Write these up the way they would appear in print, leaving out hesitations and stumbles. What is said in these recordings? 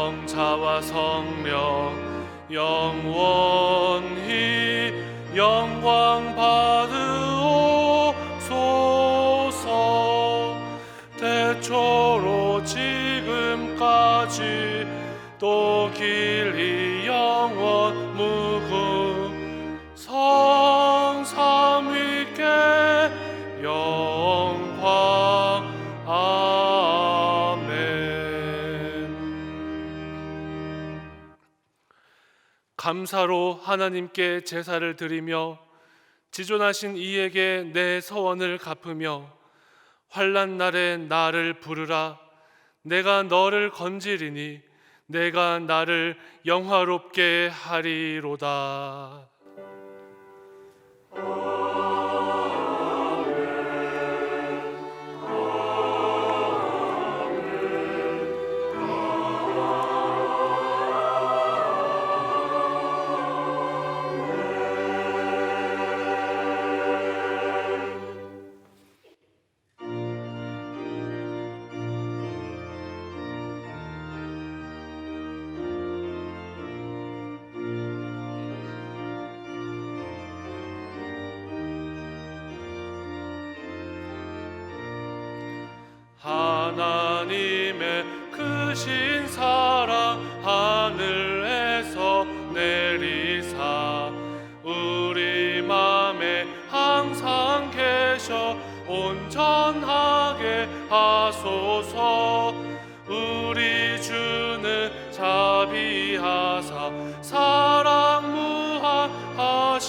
성자와 성령 영원히 영광 받으옵소서. 태초로 지금까지 또 길이 영원 무궁 성삼위께 영광. 아멘. 감사로 하나님께 제사를 드리며 지존하신 이에게 내 서원을 갚으며 환난 날에 나를 부르라. 내가 너를 건지리니 내가 나를 영화롭게 하리로다. 하나님의 크신 사랑 하늘에서 내리사 우리 맘에 항상 계셔 온전하게 하소서. 우리 주는 자비하사 사랑 무한하시니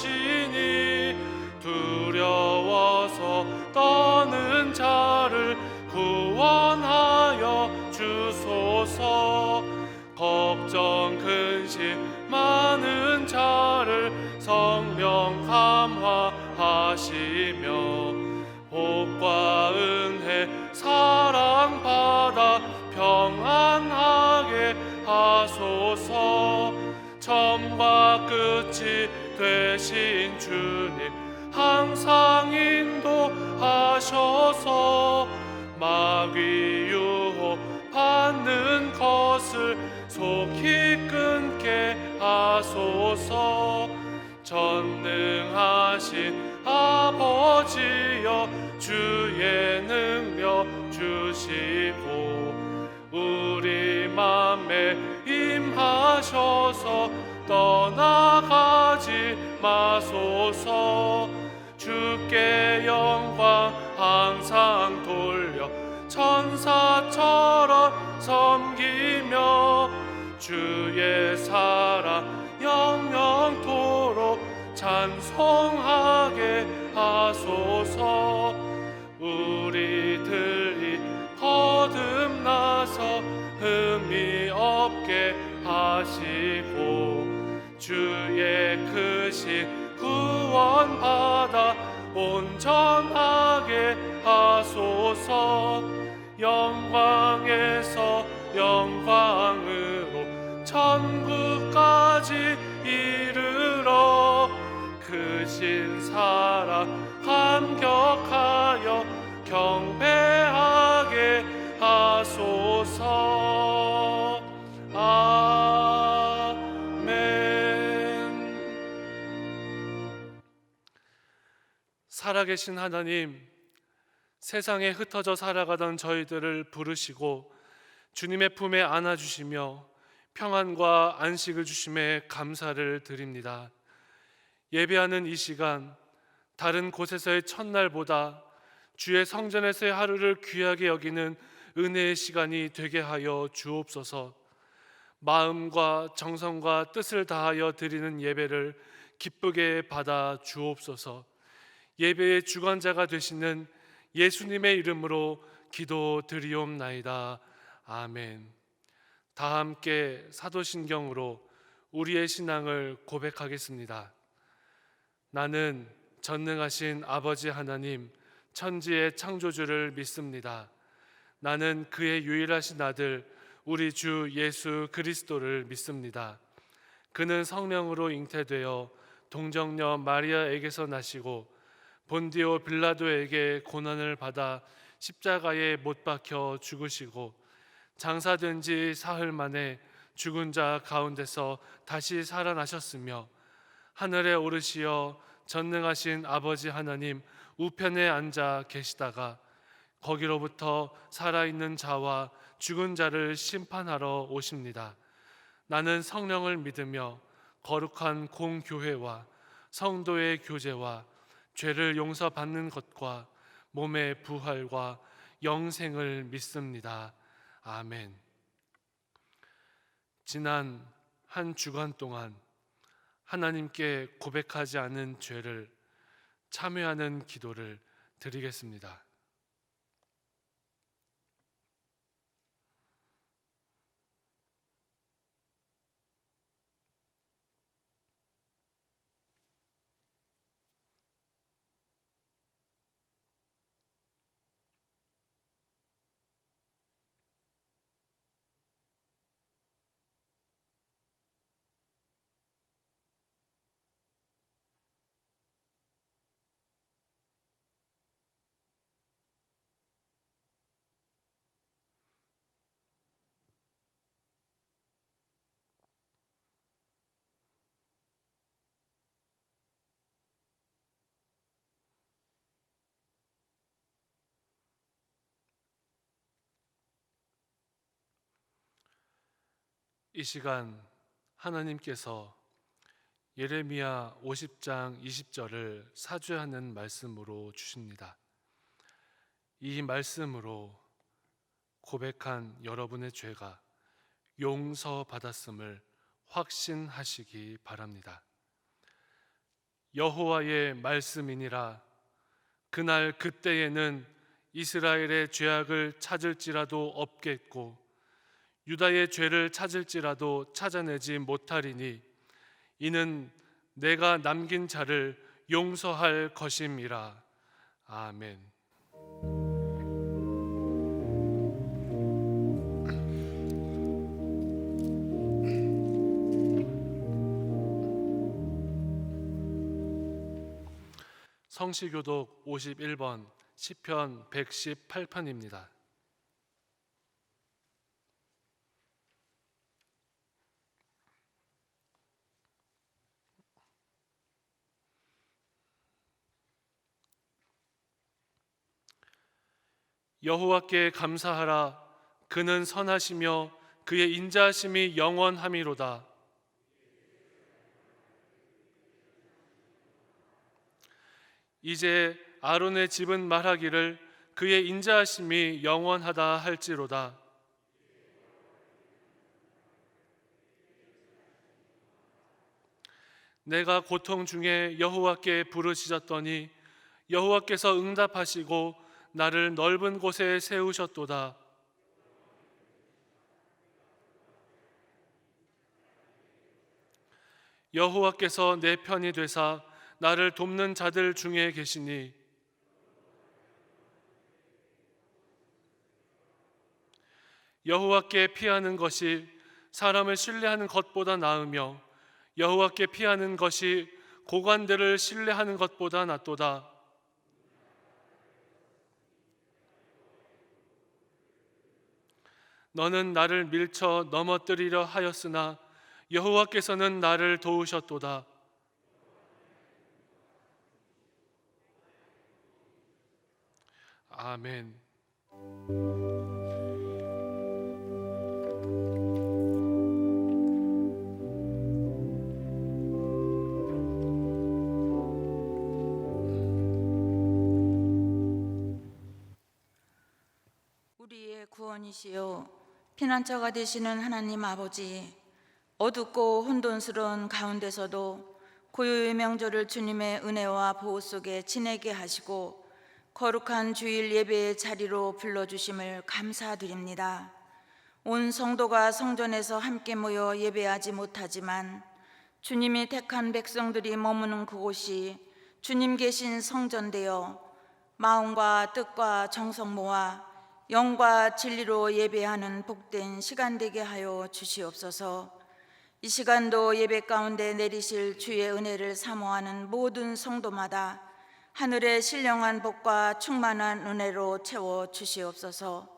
두려워서 떠는 자를 구원하여 주소서. 걱정 근심 많은 자를 성령 감화하시며 복과 은혜 사랑 받아 평안하게 하소서. 처음과 끝이 되신 주님 항상 인도하셔서 마귀 유혹 받는 것을 속히 끊게 하소서. 전능하신 아버지여 주의 능력 주시고 우리 맘에 임하셔서 떠나가지 마소서. 주께 영광 항상 돌려 천사처럼 섬기며 주의 사랑 영영토록 찬송하게 하소서. 우리들이 거듭나서 흠이 없게 하시고 주의 크신 구원 받아 온전하게 하소서. 영광에서 영광으로 천국까지 이르러 크신 사랑 감격하여 경배하게 하소서. 아멘. 살아계신 하나님, 세상에 흩어져 살아가던 저희들을 부르시고 주님의 품에 안아주시며 평안과 안식을 주심에 감사를 드립니다. 예배하는 이 시간 다른 곳에서의 첫날보다 주의 성전에서의 하루를 귀하게 여기는 은혜의 시간이 되게 하여 주옵소서. 마음과 정성과 뜻을 다하여 드리는 예배를 기쁘게 받아 주옵소서. 예배의 주관자가 되시는 예수님의 이름으로 기도드리옵나이다. 아멘. 다 함께 사도신경으로 우리의 신앙을 고백하겠습니다. 나는 전능하신 아버지 하나님 천지의 창조주를 믿습니다. 나는 그의 유일하신 아들 우리 주 예수 그리스도를 믿습니다. 그는 성령으로 잉태되어 동정녀 마리아에게서 나시고 본디오 빌라도에게 고난을 받아 십자가에 못 박혀 죽으시고 장사된 지 사흘 만에 죽은 자 가운데서 다시 살아나셨으며 하늘에 오르시어 전능하신 아버지 하나님 우편에 앉아 계시다가 거기로부터 살아있는 자와 죽은 자를 심판하러 오십니다. 나는 성령을 믿으며 거룩한 공교회와 성도의 교제와 죄를 용서받는 것과 몸의 부활과 영생을 믿습니다. 아멘. 지난 한 주간 동안 하나님께 고백하지 않은 죄를 참회하는 기도를 드리겠습니다. 이 시간 하나님께서 예레미야 50장 20절을 사죄하는 말씀으로 주십니다. 이 말씀으로 고백한 여러분의 죄가 용서받았음을 확신하시기 바랍니다. 여호와의 말씀이니라. 그날 그때에는 이스라엘의 죄악을 찾을지라도 없겠고 유다의 죄를 찾을지라도 찾아내지 못하리니 이는 내가 남긴 자를 용서할 것임이라. 아멘. 성시교독 51번 시편 118편입니다. 여호와께 감사하라. 그는 선하시며 그의 인자하심이 영원함이로다. 이제 아론의 집은 말하기를 그의 인자하심이 영원하다 할지로다. 내가 고통 중에 여호와께 부르짖었더니 여호와께서 응답하시고 나를 넓은 곳에 세우셨도다. 여호와께서 내 편이 되사 나를 돕는 자들 중에 계시니 여호와께 피하는 것이 사람을 신뢰하는 것보다 나으며 여호와께 피하는 것이 고관들을 신뢰하는 것보다 낫도다. 너는 나를 밀쳐 넘어뜨리려 하였으나 여호와께서는 나를 도우셨도다. 아멘. 우리의 구원이시요 피난처가 되시는 하나님 아버지, 어둡고 혼돈스러운 가운데서도 고요의 명절을 주님의 은혜와 보호 속에 지내게 하시고 거룩한 주일 예배의 자리로 불러주심을 감사드립니다. 온 성도가 성전에서 함께 모여 예배하지 못하지만 주님이 택한 백성들이 머무는 그곳이 주님 계신 성전되어 마음과 뜻과 정성 모아 영과 진리로 예배하는 복된 시간 되게 하여 주시옵소서. 이 시간도 예배 가운데 내리실 주의 은혜를 사모하는 모든 성도마다 하늘의 신령한 복과 충만한 은혜로 채워 주시옵소서.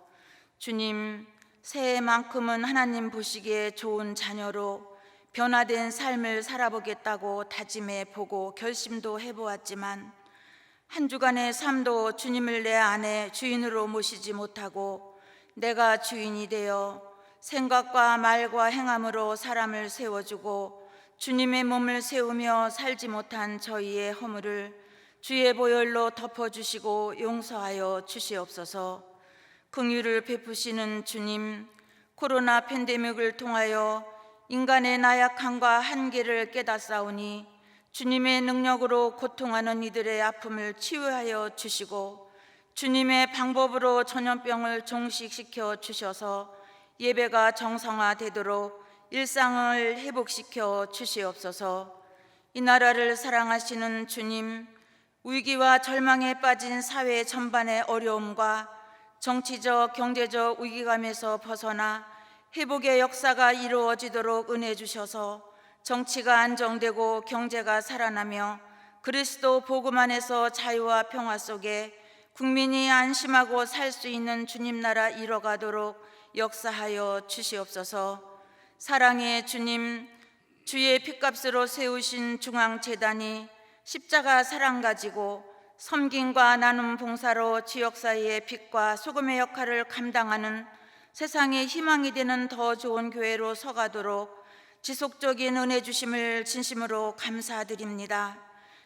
주님, 새해만큼은 하나님 보시기에 좋은 자녀로 변화된 삶을 살아보겠다고 다짐해 보고 결심도 해보았지만 한 주간의 삶도 주님을 내 안에 주인으로 모시지 못하고 내가 주인이 되어 생각과 말과 행함으로 사람을 세워주고 주님의 몸을 세우며 살지 못한 저희의 허물을 주의 보혈로 덮어주시고 용서하여 주시옵소서. 긍휼을 베푸시는 주님, 코로나 팬데믹을 통하여 인간의 나약함과 한계를 깨닫사오니 주님의 능력으로 고통하는 이들의 아픔을 치유하여 주시고 주님의 방법으로 전염병을 종식시켜 주셔서 예배가 정상화되도록 일상을 회복시켜 주시옵소서. 이 나라를 사랑하시는 주님, 위기와 절망에 빠진 사회 전반의 어려움과 정치적, 경제적 위기감에서 벗어나 회복의 역사가 이루어지도록 은혜 주셔서 정치가 안정되고 경제가 살아나며 그리스도 복음 안에서 자유와 평화 속에 국민이 안심하고 살 수 있는 주님 나라 이뤄가도록 역사하여 주시옵소서. 사랑의 주님, 주의 핏값으로 세우신 중앙재단이 십자가 사랑 가지고 섬김과 나눔 봉사로 지역사회의 빛과 소금의 역할을 감당하는 세상의 희망이 되는 더 좋은 교회로 서가도록 지속적인 은혜 주심을 진심으로 감사드립니다.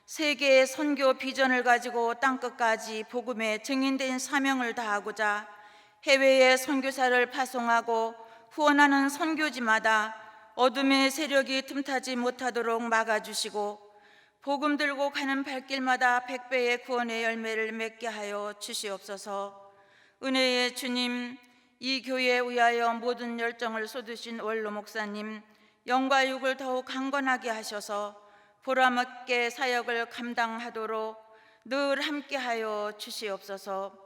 세계의 선교 비전을 가지고 땅끝까지 복음의 증인된 사명을 다하고자 해외에 선교사를 파송하고 후원하는 선교지마다 어둠의 세력이 틈타지 못하도록 막아주시고 복음 들고 가는 발길마다 100배의 구원의 열매를 맺게 하여 주시옵소서. 은혜의 주님, 이 교회에 위하여 모든 열정을 쏟으신 원로 목사님, 영과 육을 더욱 강건하게 하셔서 보람있게 사역을 감당하도록 늘 함께하여 주시옵소서.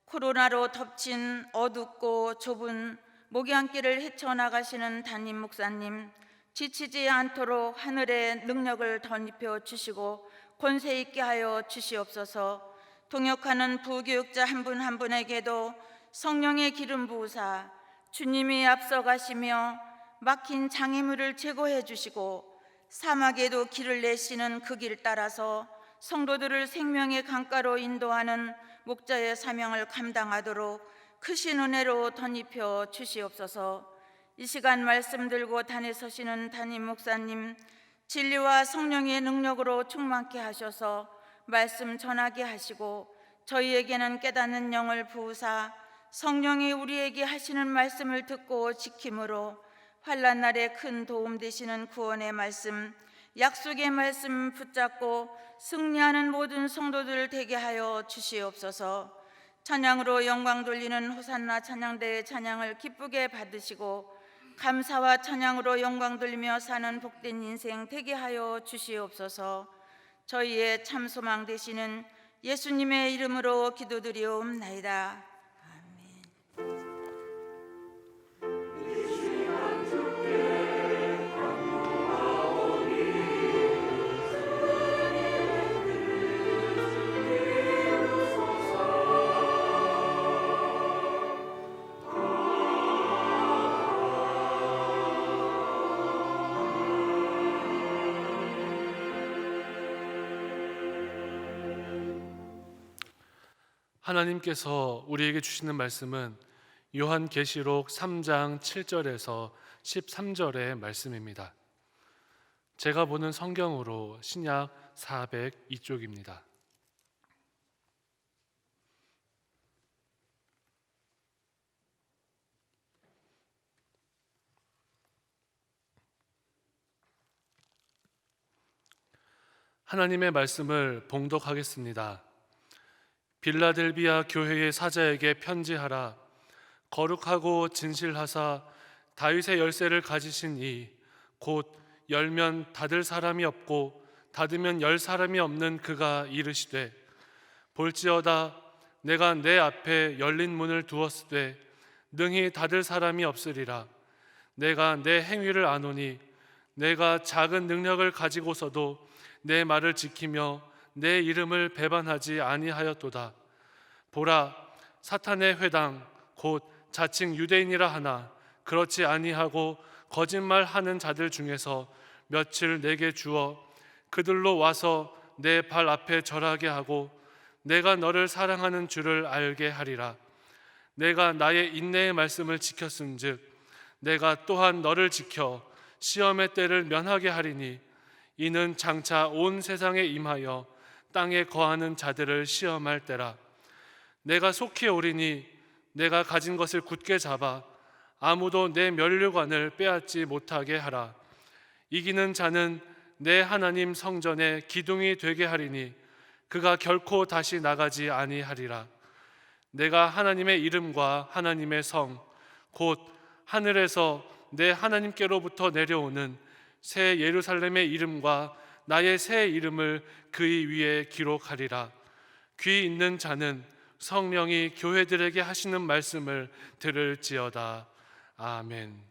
코로나로 덮친 어둡고 좁은 목양길을 헤쳐나가시는 담임 목사님, 지치지 않도록 하늘의 능력을 덧입혀 주시고 권세 있게 하여 주시옵소서. 동역하는 부교육자 한 분 한 분에게도 성령의 기름 부으사 주님이 앞서가시며 막힌 장애물을 제거해 주시고 사막에도 길을 내시는 그 길 따라서 성도들을 생명의 강가로 인도하는 목자의 사명을 감당하도록 크신 은혜로 덧입혀 주시옵소서. 이 시간 말씀 들고 단에 서시는 담임 목사님, 진리와 성령의 능력으로 충만케 하셔서 말씀 전하게 하시고 저희에게는 깨닫는 영을 부으사 성령이 우리에게 하시는 말씀을 듣고 지킴으로 환난 날에 큰 도움 되시는 구원의 말씀, 약속의 말씀 붙잡고 승리하는 모든 성도들 되게 하여 주시옵소서. 찬양으로 영광 돌리는 호산나 찬양대의 찬양을 기쁘게 받으시고 감사와 찬양으로 영광 돌리며 사는 복된 인생 되게 하여 주시옵소서. 저희의 참 소망 되시는 예수님의 이름으로 기도드리옵나이다. 하나님께서 우리에게 주시는 말씀은 요한계시록 3장 7절에서 13절의 말씀입니다. 제가 보는 성경으로 신약 402쪽입니다. 하나님의 말씀을 봉독하겠습니다. 빌라델비아 교회의 사자에게 편지하라. 거룩하고 진실하사 다윗의 열쇠를 가지신 이 곧 열면 닫을 사람이 없고 닫으면 열 사람이 없는 그가 이르시되 볼지어다 내가 내 앞에 열린 문을 두었으되 능히 닫을 사람이 없으리라. 내가 내 행위를 아노니 내가 작은 능력을 가지고서도 내 말을 지키며 내 이름을 배반하지 아니하였도다. 보라, 사탄의 회당 곧 자칭 유대인이라 하나 그렇지 아니하고 거짓말하는 자들 중에서 며칠 내게 주어 그들로 와서 내 발 앞에 절하게 하고 내가 너를 사랑하는 줄을 알게 하리라. 내가 나의 인내의 말씀을 지켰은즉 내가 또한 너를 지켜 시험의 때를 면하게 하리니 이는 장차 온 세상에 임하여 땅에 거하는 자들을 시험할 때라. 내가 속히 오리니 내가 가진 것을 굳게 잡아 아무도 내 면류관을 빼앗지 못하게 하라. 이기는 자는 내 하나님 성전에 기둥이 되게 하리니 그가 결코 다시 나가지 아니하리라. 내가 하나님의 이름과 하나님의 성 곧 하늘에서 내 하나님께로부터 내려오는 새 예루살렘의 이름과 나의 새 이름을 그의 위에 기록하리라. 귀 있는 자는 성령이 교회들에게 하시는 말씀을 들을지어다. 아멘.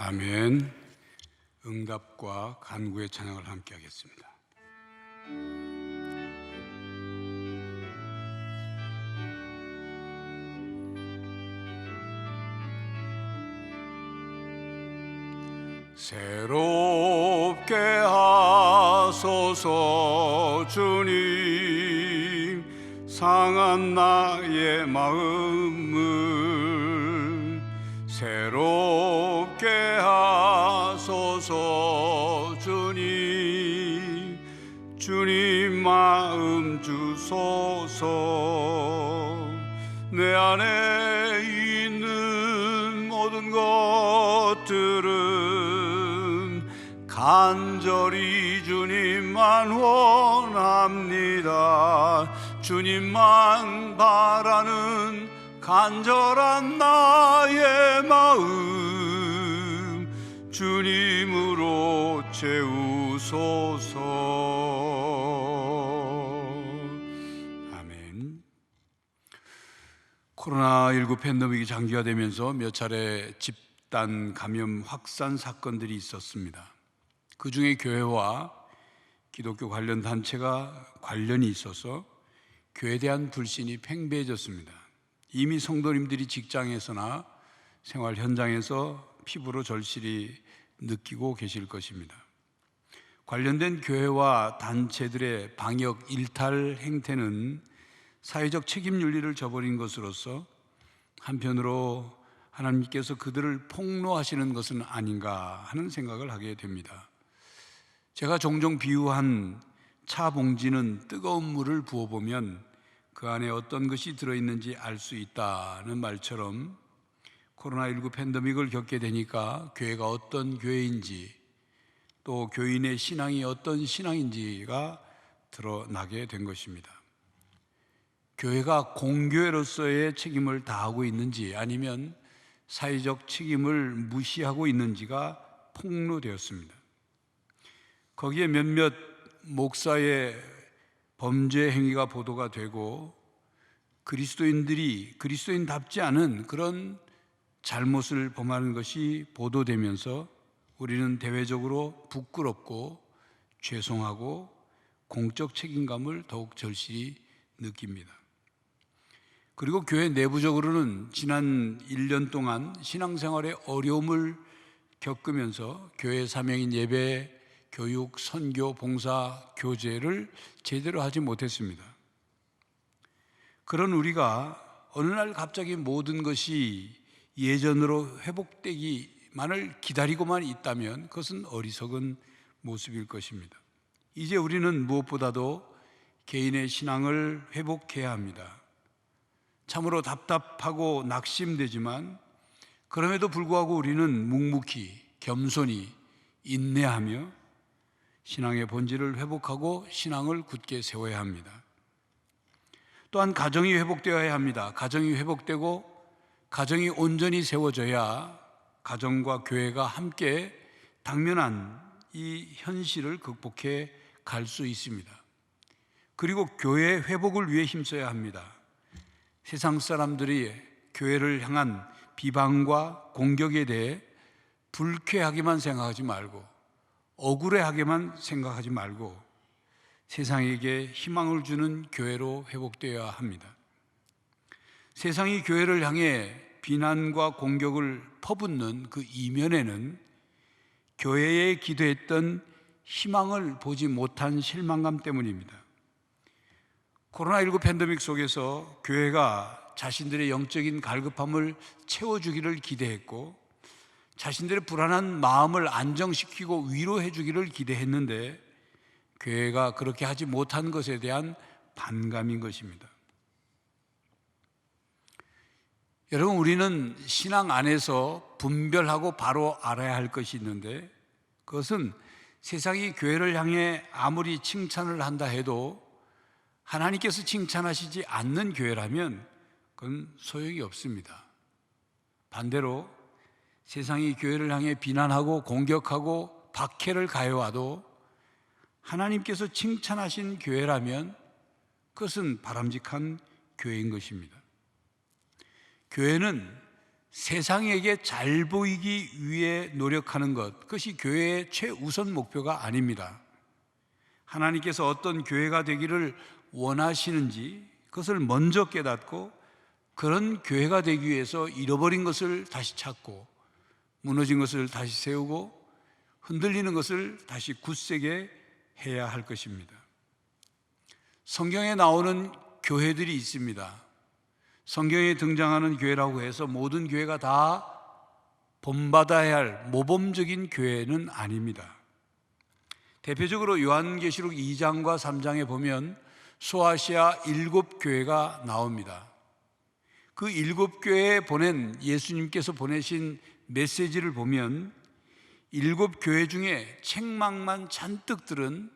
아멘. 응답과 간구의 찬양을 함께 하겠습니다. 새롭게 하소서 주님, 상한 나의 마음을 새롭게 하소서 주님, 주님 마음 주소서. 내 안에 있는 모든 것들은 간절히 주님만 원합니다. 주님만 바라는 간절한 나의 마음 주님으로 채우소서. 아멘. 코로나19 팬데믹이 장기화되면서 몇 차례 집단 감염 확산 사건들이 있었습니다. 그 중에 교회와 기독교 관련 단체가 관련이 있어서 교회에 대한 불신이 팽배해졌습니다. 이미 성도님들이 직장에서나 생활 현장에서 피부로 절실히 느끼고 계실 것입니다. 관련된 교회와 단체들의 방역 일탈 행태는 사회적 책임 윤리를 저버린 것으로서 한편으로 하나님께서 그들을 폭로하시는 것은 아닌가 하는 생각을 하게 됩니다. 제가 종종 비유한 차 봉지는 뜨거운 물을 부어보면 그 안에 어떤 것이 들어있는지 알 수 있다는 말처럼 코로나19 팬데믹을 겪게 되니까 교회가 어떤 교회인지 또 교인의 신앙이 어떤 신앙인지가 드러나게 된 것입니다. 교회가 공교회로서의 책임을 다하고 있는지 아니면 사회적 책임을 무시하고 있는지가 폭로되었습니다. 거기에 몇몇 목사의 범죄 행위가 보도가 되고 그리스도인들이 그리스도인답지 않은 그런 잘못을 범하는 것이 보도되면서 우리는 대외적으로 부끄럽고 죄송하고 공적 책임감을 더욱 절실히 느낍니다. 그리고 교회 내부적으로는 지난 1년 동안 신앙생활에 어려움을 겪으면서 교회 사명인 예배, 교육, 선교, 봉사, 교제를 제대로 하지 못했습니다. 그런 우리가 어느 날 갑자기 모든 것이 예전으로 회복되기만을 기다리고만 있다면 그것은 어리석은 모습일 것입니다. 이제 우리는 무엇보다도 개인의 신앙을 회복해야 합니다. 참으로 답답하고 낙심되지만 그럼에도 불구하고 우리는 묵묵히 겸손히 인내하며 신앙의 본질을 회복하고 신앙을 굳게 세워야 합니다. 또한 가정이 회복되어야 합니다. 가정이 회복되고 가정이 온전히 세워져야 가정과 교회가 함께 당면한 이 현실을 극복해 갈 수 있습니다. 그리고 교회의 회복을 위해 힘써야 합니다. 세상 사람들이 교회를 향한 비방과 공격에 대해 불쾌하게만 생각하지 말고 억울해하게만 생각하지 말고 세상에게 희망을 주는 교회로 회복되어야 합니다. 세상이 교회를 향해 비난과 공격을 퍼붓는 그 이면에는 교회에 기도했던 희망을 보지 못한 실망감 때문입니다. 코로나19 팬데믹 속에서 교회가 자신들의 영적인 갈급함을 채워주기를 기대했고 자신들의 불안한 마음을 안정시키고 위로해 주기를 기대했는데 교회가 그렇게 하지 못한 것에 대한 반감인 것입니다. 여러분, 우리는 신앙 안에서 분별하고 바로 알아야 할 것이 있는데 그것은 세상이 교회를 향해 아무리 칭찬을 한다 해도 하나님께서 칭찬하시지 않는 교회라면 그건 소용이 없습니다. 반대로 세상이 교회를 향해 비난하고 공격하고 박해를 가해와도 하나님께서 칭찬하신 교회라면 그것은 바람직한 교회인 것입니다. 교회는 세상에게 잘 보이기 위해 노력하는 것, 그것이 교회의 최우선 목표가 아닙니다. 하나님께서 어떤 교회가 되기를 원하시는지 그것을 먼저 깨닫고 그런 교회가 되기 위해서 잃어버린 것을 다시 찾고 무너진 것을 다시 세우고 흔들리는 것을 다시 굳세게 해야 할 것입니다. 성경에 나오는 교회들이 있습니다. 성경에 등장하는 교회라고 해서 모든 교회가 다 본받아야 할 모범적인 교회는 아닙니다. 대표적으로 요한계시록 2장과 3장에 보면 소아시아 7교회가 나옵니다. 그 7교회에 보낸 예수님께서 보내신 메시지를 보면 7 교회 중에 책망만 잔뜩 들은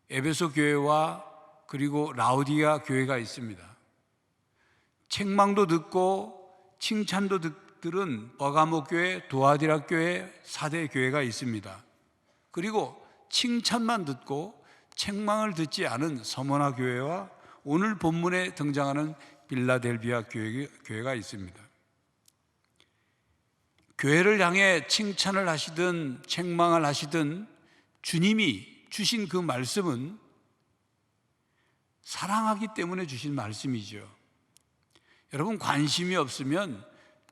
에베소 교회와 그리고 라오디게아 교회가 있습니다. 책망도 듣고 칭찬도 들은 버가모 교회, 두아디라 교회, 사대 교회가 있습니다. 그리고 칭찬만 듣고 책망을 듣지 않은 서머나 교회와 오늘 본문에 등장하는 빌라델비아 교회가 있습니다. 교회를 향해 칭찬을 하시든 책망을 하시든 주님이 주신 그 말씀은 사랑하기 때문에 주신 말씀이죠. 여러분, 관심이 없으면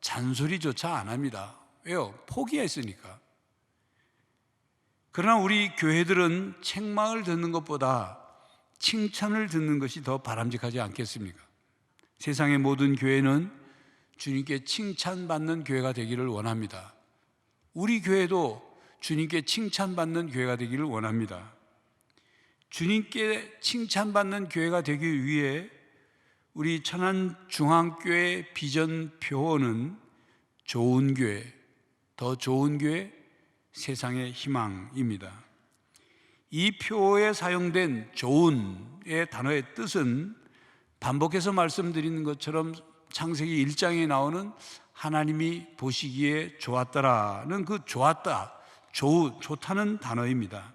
잔소리조차 안 합니다. 왜요? 포기했으니까. 그러나 우리 교회들은 책망을 듣는 것보다 칭찬을 듣는 것이 더 바람직하지 않겠습니까? 세상의 모든 교회는 주님께 칭찬받는 교회가 되기를 원합니다. 우리 교회도 주님께 칭찬받는 교회가 되기를 원합니다. 주님께 칭찬받는 교회가 되기 위해 우리 천안중앙교회 비전 표어는 좋은 교회, 더 좋은 교회, 세상의 희망입니다. 이 표어에 사용된 좋은의 단어의 뜻은 반복해서 말씀드리는 것처럼 창세기 1장에 나오는 하나님이 보시기에 좋았다라는 그 좋았다, 좋다는 단어입니다.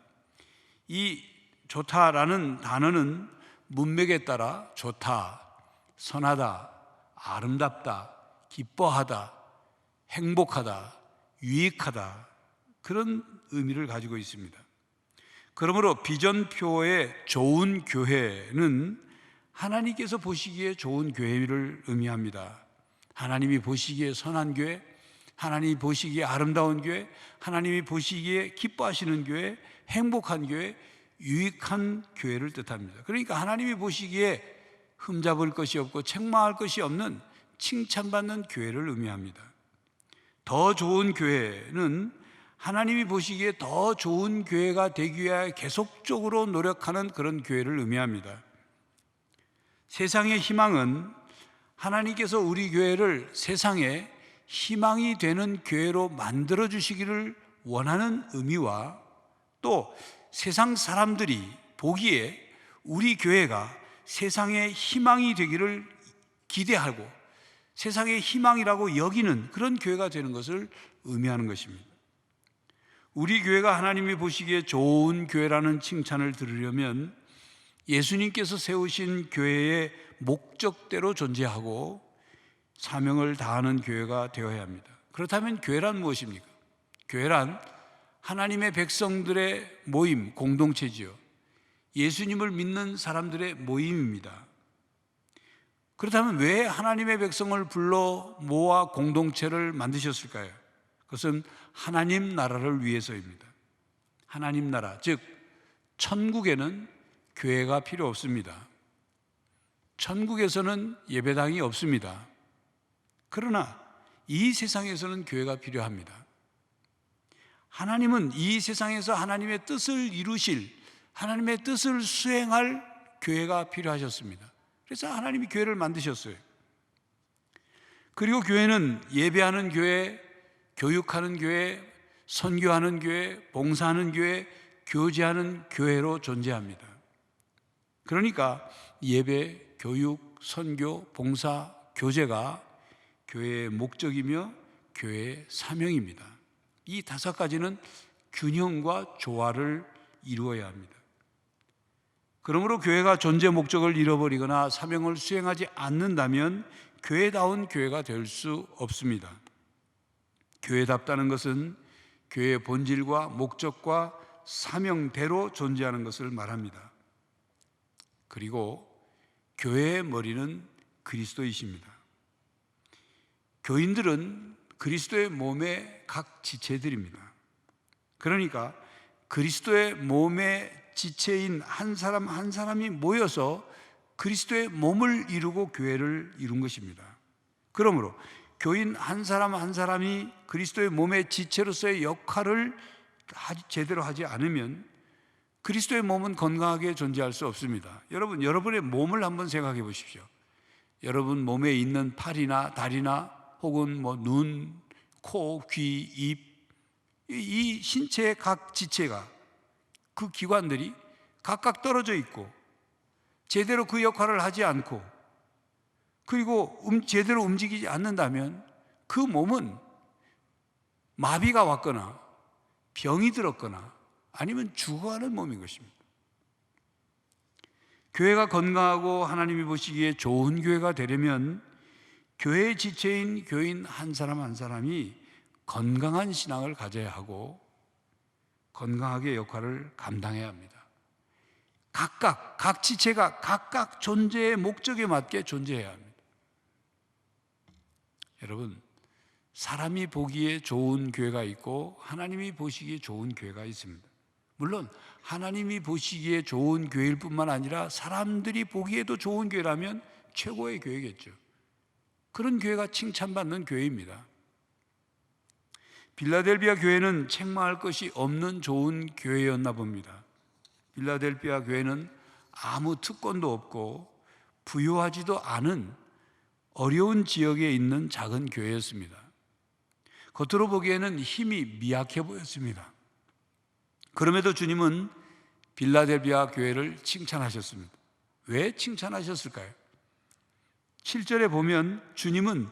이 좋다라는 단어는 문맥에 따라 좋다, 선하다, 아름답다, 기뻐하다, 행복하다, 유익하다, 그런 의미를 가지고 있습니다. 그러므로 비전표의 좋은 교회는 하나님께서 보시기에 좋은 교회를 의미합니다. 하나님이 보시기에 선한 교회, 하나님이 보시기에 아름다운 교회, 하나님이 보시기에 기뻐하시는 교회, 행복한 교회, 유익한 교회를 뜻합니다. 그러니까 하나님이 보시기에 흠잡을 것이 없고 책망할 것이 없는 칭찬받는 교회를 의미합니다. 더 좋은 교회는 하나님이 보시기에 더 좋은 교회가 되기 위해 계속적으로 노력하는 그런 교회를 의미합니다. 세상의 희망은 하나님께서 우리 교회를 세상에 희망이 되는 교회로 만들어 주시기를 원하는 의미와 또 세상 사람들이 보기에 우리 교회가 세상의 희망이 되기를 기대하고 세상의 희망이라고 여기는 그런 교회가 되는 것을 의미하는 것입니다. 우리 교회가 하나님이 보시기에 좋은 교회라는 칭찬을 들으려면 예수님께서 세우신 교회의 목적대로 존재하고 사명을 다하는 교회가 되어야 합니다. 그렇다면 교회란 무엇입니까? 교회란 하나님의 백성들의 모임, 공동체지요. 예수님을 믿는 사람들의 모임입니다. 그렇다면 왜 하나님의 백성을 불러 모아 공동체를 만드셨을까요? 그것은 하나님 나라를 위해서입니다. 하나님 나라, 즉 천국에는 교회가 필요 없습니다. 천국에서는 예배당이 없습니다. 그러나 이 세상에서는 교회가 필요합니다. 하나님은 이 세상에서 하나님의 뜻을 이루실, 하나님의 뜻을 수행할 교회가 필요하셨습니다. 그래서 하나님이 교회를 만드셨어요. 그리고 교회는 예배하는 교회, 교육하는 교회, 선교하는 교회, 봉사하는 교회, 교제하는 교회로 존재합니다. 그러니까 예배, 교육, 선교, 봉사, 교제가 교회의 목적이며 교회의 사명입니다. 이 5가지는 균형과 조화를 이루어야 합니다. 그러므로 교회가 존재 목적을 잃어버리거나 사명을 수행하지 않는다면 교회다운 교회가 될 수 없습니다. 교회답다는 것은 교회의 본질과 목적과 사명대로 존재하는 것을 말합니다. 그리고 교회의 머리는 그리스도이십니다. 교인들은 그리스도의 몸의 각 지체들입니다. 그러니까 그리스도의 몸의 지체인 한 사람 한 사람이 모여서 그리스도의 몸을 이루고 교회를 이룬 것입니다. 그러므로 교인 한 사람 한 사람이 그리스도의 몸의 지체로서의 역할을 제대로 하지 않으면 그리스도의 몸은 건강하게 존재할 수 없습니다. 여러분, 여러분의 몸을 한번 생각해 보십시오. 여러분 몸에 있는 팔이나 다리나 혹은 눈, 코, 귀, 입, 이 신체의 각 지체가, 그 기관들이 각각 떨어져 있고 제대로 그 역할을 하지 않고 그리고 제대로 움직이지 않는다면 그 몸은 마비가 왔거나 병이 들었거나 아니면 죽어가는 몸인 것입니다. 교회가 건강하고 하나님이 보시기에 좋은 교회가 되려면 교회의 지체인 교인 한 사람 한 사람이 건강한 신앙을 가져야 하고 건강하게 역할을 감당해야 합니다. 각 지체가 각각 존재의 목적에 맞게 존재해야 합니다. 여러분, 사람이 보기에 좋은 교회가 있고 하나님이 보시기에 좋은 교회가 있습니다. 물론 하나님이 보시기에 좋은 교회일 뿐만 아니라 사람들이 보기에도 좋은 교회라면 최고의 교회겠죠. 그런 교회가 칭찬받는 교회입니다. 빌라델비아 교회는 책망할 것이 없는 좋은 교회였나 봅니다. 빌라델비아 교회는 아무 특권도 없고 부유하지도 않은 어려운 지역에 있는 작은 교회였습니다. 겉으로 보기에는 힘이 미약해 보였습니다. 그럼에도 주님은 빌라델비아 교회를 칭찬하셨습니다. 왜 칭찬하셨을까요? 7절에 보면 주님은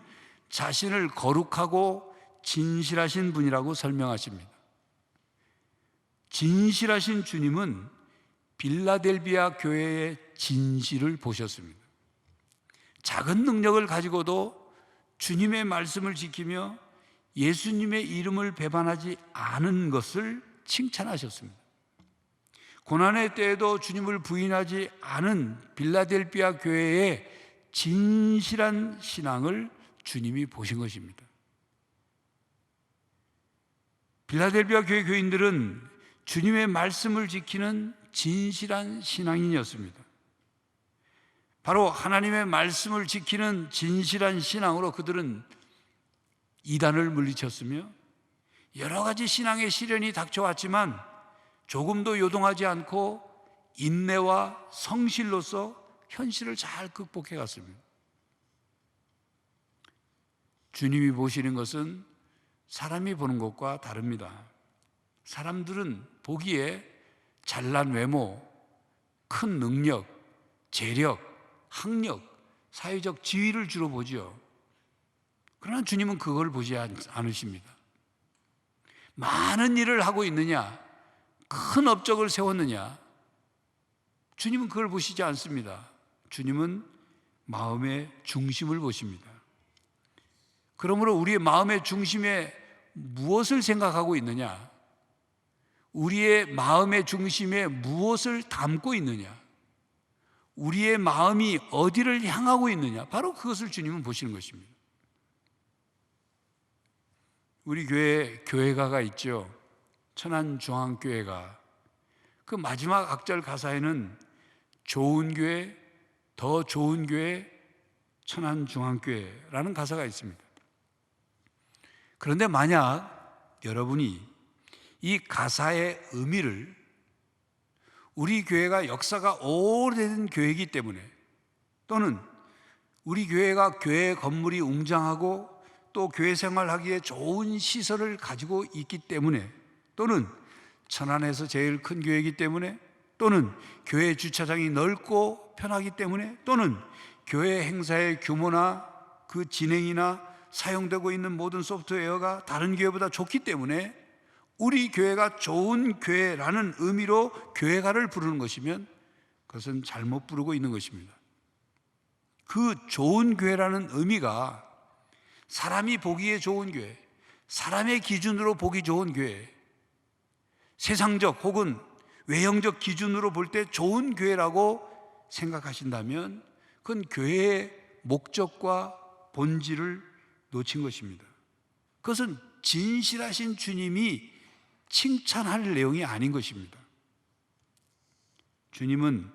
자신을 거룩하고 진실하신 분이라고 설명하십니다. 진실하신 주님은 빌라델비아 교회의 진실을 보셨습니다. 작은 능력을 가지고도 주님의 말씀을 지키며 예수님의 이름을 배반하지 않은 것을 칭찬하셨습니다. 고난의 때에도 주님을 부인하지 않은 빌라델비아 교회의 진실한 신앙을 주님이 보신 것입니다. 빌라델비아 교회 교인들은 주님의 말씀을 지키는 진실한 신앙인이었습니다. 바로 하나님의 말씀을 지키는 진실한 신앙으로 그들은 이단을 물리쳤으며 여러 가지 신앙의 시련이 닥쳐왔지만 조금도 요동하지 않고 인내와 성실로서 현실을 잘 극복해 갔습니다. 주님이 보시는 것은 사람이 보는 것과 다릅니다. 사람들은 보기에 잘난 외모, 큰 능력, 재력, 학력, 사회적 지위를 주로 보죠. 그러나 주님은 그걸 보지 않으십니다. 많은 일을 하고 있느냐, 큰 업적을 세웠느냐, 주님은 그걸 보시지 않습니다. 주님은 마음의 중심을 보십니다. 그러므로 우리의 마음의 중심에 무엇을 생각하고 있느냐, 우리의 마음의 중심에 무엇을 담고 있느냐, 우리의 마음이 어디를 향하고 있느냐, 바로 그것을 주님은 보시는 것입니다. 우리 교회에 교회가가 있죠. 천안중앙교회가. 그 마지막 악절 가사에는 좋은 교회, 더 좋은 교회, 천안중앙교회라는 가사가 있습니다. 그런데 만약 여러분이 이 가사의 의미를 우리 교회가 역사가 오래된 교회이기 때문에 또는 우리 교회가 교회 건물이 웅장하고 또 교회 생활하기에 좋은 시설을 가지고 있기 때문에 또는 천안에서 제일 큰 교회이기 때문에 또는 교회 주차장이 넓고 편하기 때문에 또는 교회 행사의 규모나 그 진행이나 사용되고 있는 모든 소프트웨어가 다른 교회보다 좋기 때문에 우리 교회가 좋은 교회라는 의미로 교회가를 부르는 것이면 그것은 잘못 부르고 있는 것입니다. 그 좋은 교회라는 의미가 사람이 보기에 좋은 교회, 사람의 기준으로 보기 좋은 교회, 세상적 혹은 외형적 기준으로 볼 때 좋은 교회라고 생각하신다면 그건 교회의 목적과 본질을 놓친 것입니다. 그것은 진실하신 주님이 칭찬할 내용이 아닌 것입니다. 주님은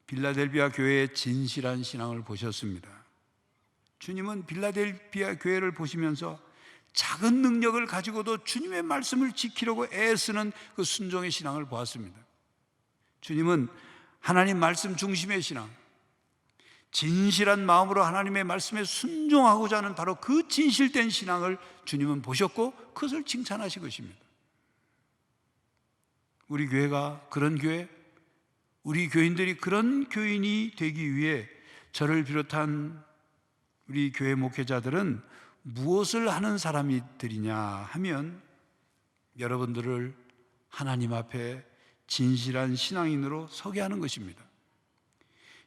빌라델비아 교회의 진실한 신앙을 보셨습니다. 주님은 빌라델비아 교회를 보시면서 작은 능력을 가지고도 주님의 말씀을 지키려고 애쓰는 그 순종의 신앙을 보았습니다. 주님은 하나님 말씀 중심의 신앙, 진실한 마음으로 하나님의 말씀에 순종하고자 하는 바로 그 진실된 신앙을 주님은 보셨고 그것을 칭찬하신 것입니다. 우리 교회가 그런 교회, 우리 교인들이 그런 교인이 되기 위해 저를 비롯한 우리 교회 목회자들은 무엇을 하는 사람들이냐 하면 여러분들을 하나님 앞에 진실한 신앙인으로 서게 하는 것입니다.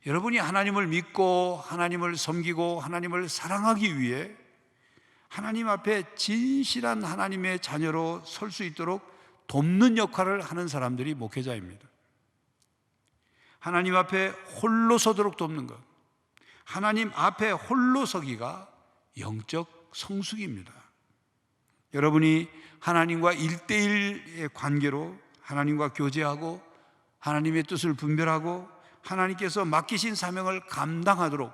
여러분이 하나님을 믿고 하나님을 섬기고 하나님을 사랑하기 위해 하나님 앞에 진실한 하나님의 자녀로 설 수 있도록 돕는 역할을 하는 사람들이 목회자입니다. 하나님 앞에 홀로 서도록 돕는 것, 하나님 앞에 홀로 서기가 영적 성숙입니다. 여러분이 하나님과 1대1의 관계로 하나님과 교제하고 하나님의 뜻을 분별하고 하나님께서 맡기신 사명을 감당하도록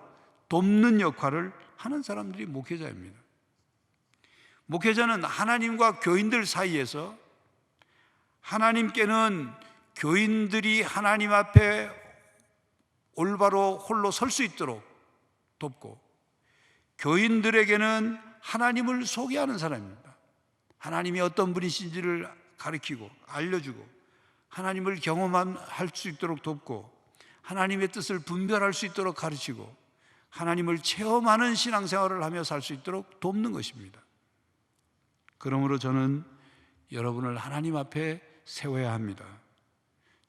돕는 역할을 하는 사람들이 목회자입니다. 목회자는 하나님과 교인들 사이에서 하나님께는 교인들이 하나님 앞에 올바로 홀로 설 수 있도록 돕고 교인들에게는 하나님을 소개하는 사람입니다. 하나님이 어떤 분이신지를 가르치고 알려주고 하나님을 경험할 수 있도록 돕고 하나님의 뜻을 분별할 수 있도록 가르치고 하나님을 체험하는 신앙생활을 하며 살 수 있도록 돕는 것입니다. 그러므로 저는 여러분을 하나님 앞에 세워야 합니다.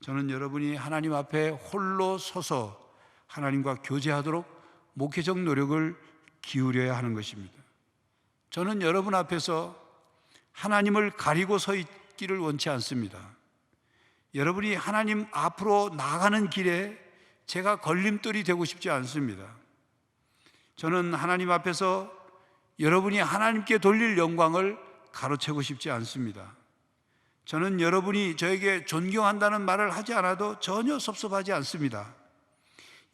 저는 여러분이 하나님 앞에 홀로 서서 하나님과 교제하도록 목회적 노력을 기울여야 하는 것입니다. 저는 여러분 앞에서 하나님을 가리고 서 있기를 원치 않습니다. 여러분이 하나님 앞으로 나아가는 길에 제가 걸림돌이 되고 싶지 않습니다. 저는 하나님 앞에서 여러분이 하나님께 돌릴 영광을 가로채고 싶지 않습니다. 저는 여러분이 저에게 존경한다는 말을 하지 않아도 전혀 섭섭하지 않습니다.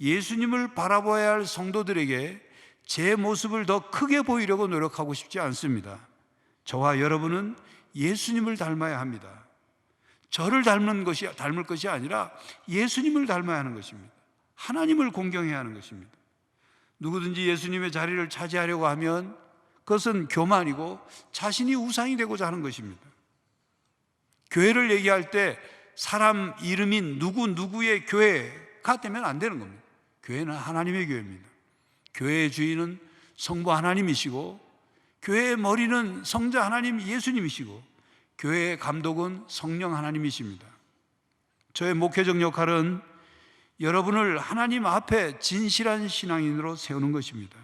예수님을 바라봐야 할 성도들에게 제 모습을 더 크게 보이려고 노력하고 싶지 않습니다. 저와 여러분은 예수님을 닮아야 합니다. 저를 닮을 것이 아니라 예수님을 닮아야 하는 것입니다. 하나님을 공경해야 하는 것입니다. 누구든지 예수님의 자리를 차지하려고 하면 그것은 교만이고 자신이 우상이 되고자 하는 것입니다. 교회를 얘기할 때 사람 이름인 누구의 교회가 되면 안 되는 겁니다. 교회는 하나님의 교회입니다. 교회의 주인은 성부 하나님이시고 교회의 머리는 성자 하나님 예수님이시고 교회의 감독은 성령 하나님이십니다. 저의 목회적 역할은 여러분을 하나님 앞에 진실한 신앙인으로 세우는 것입니다.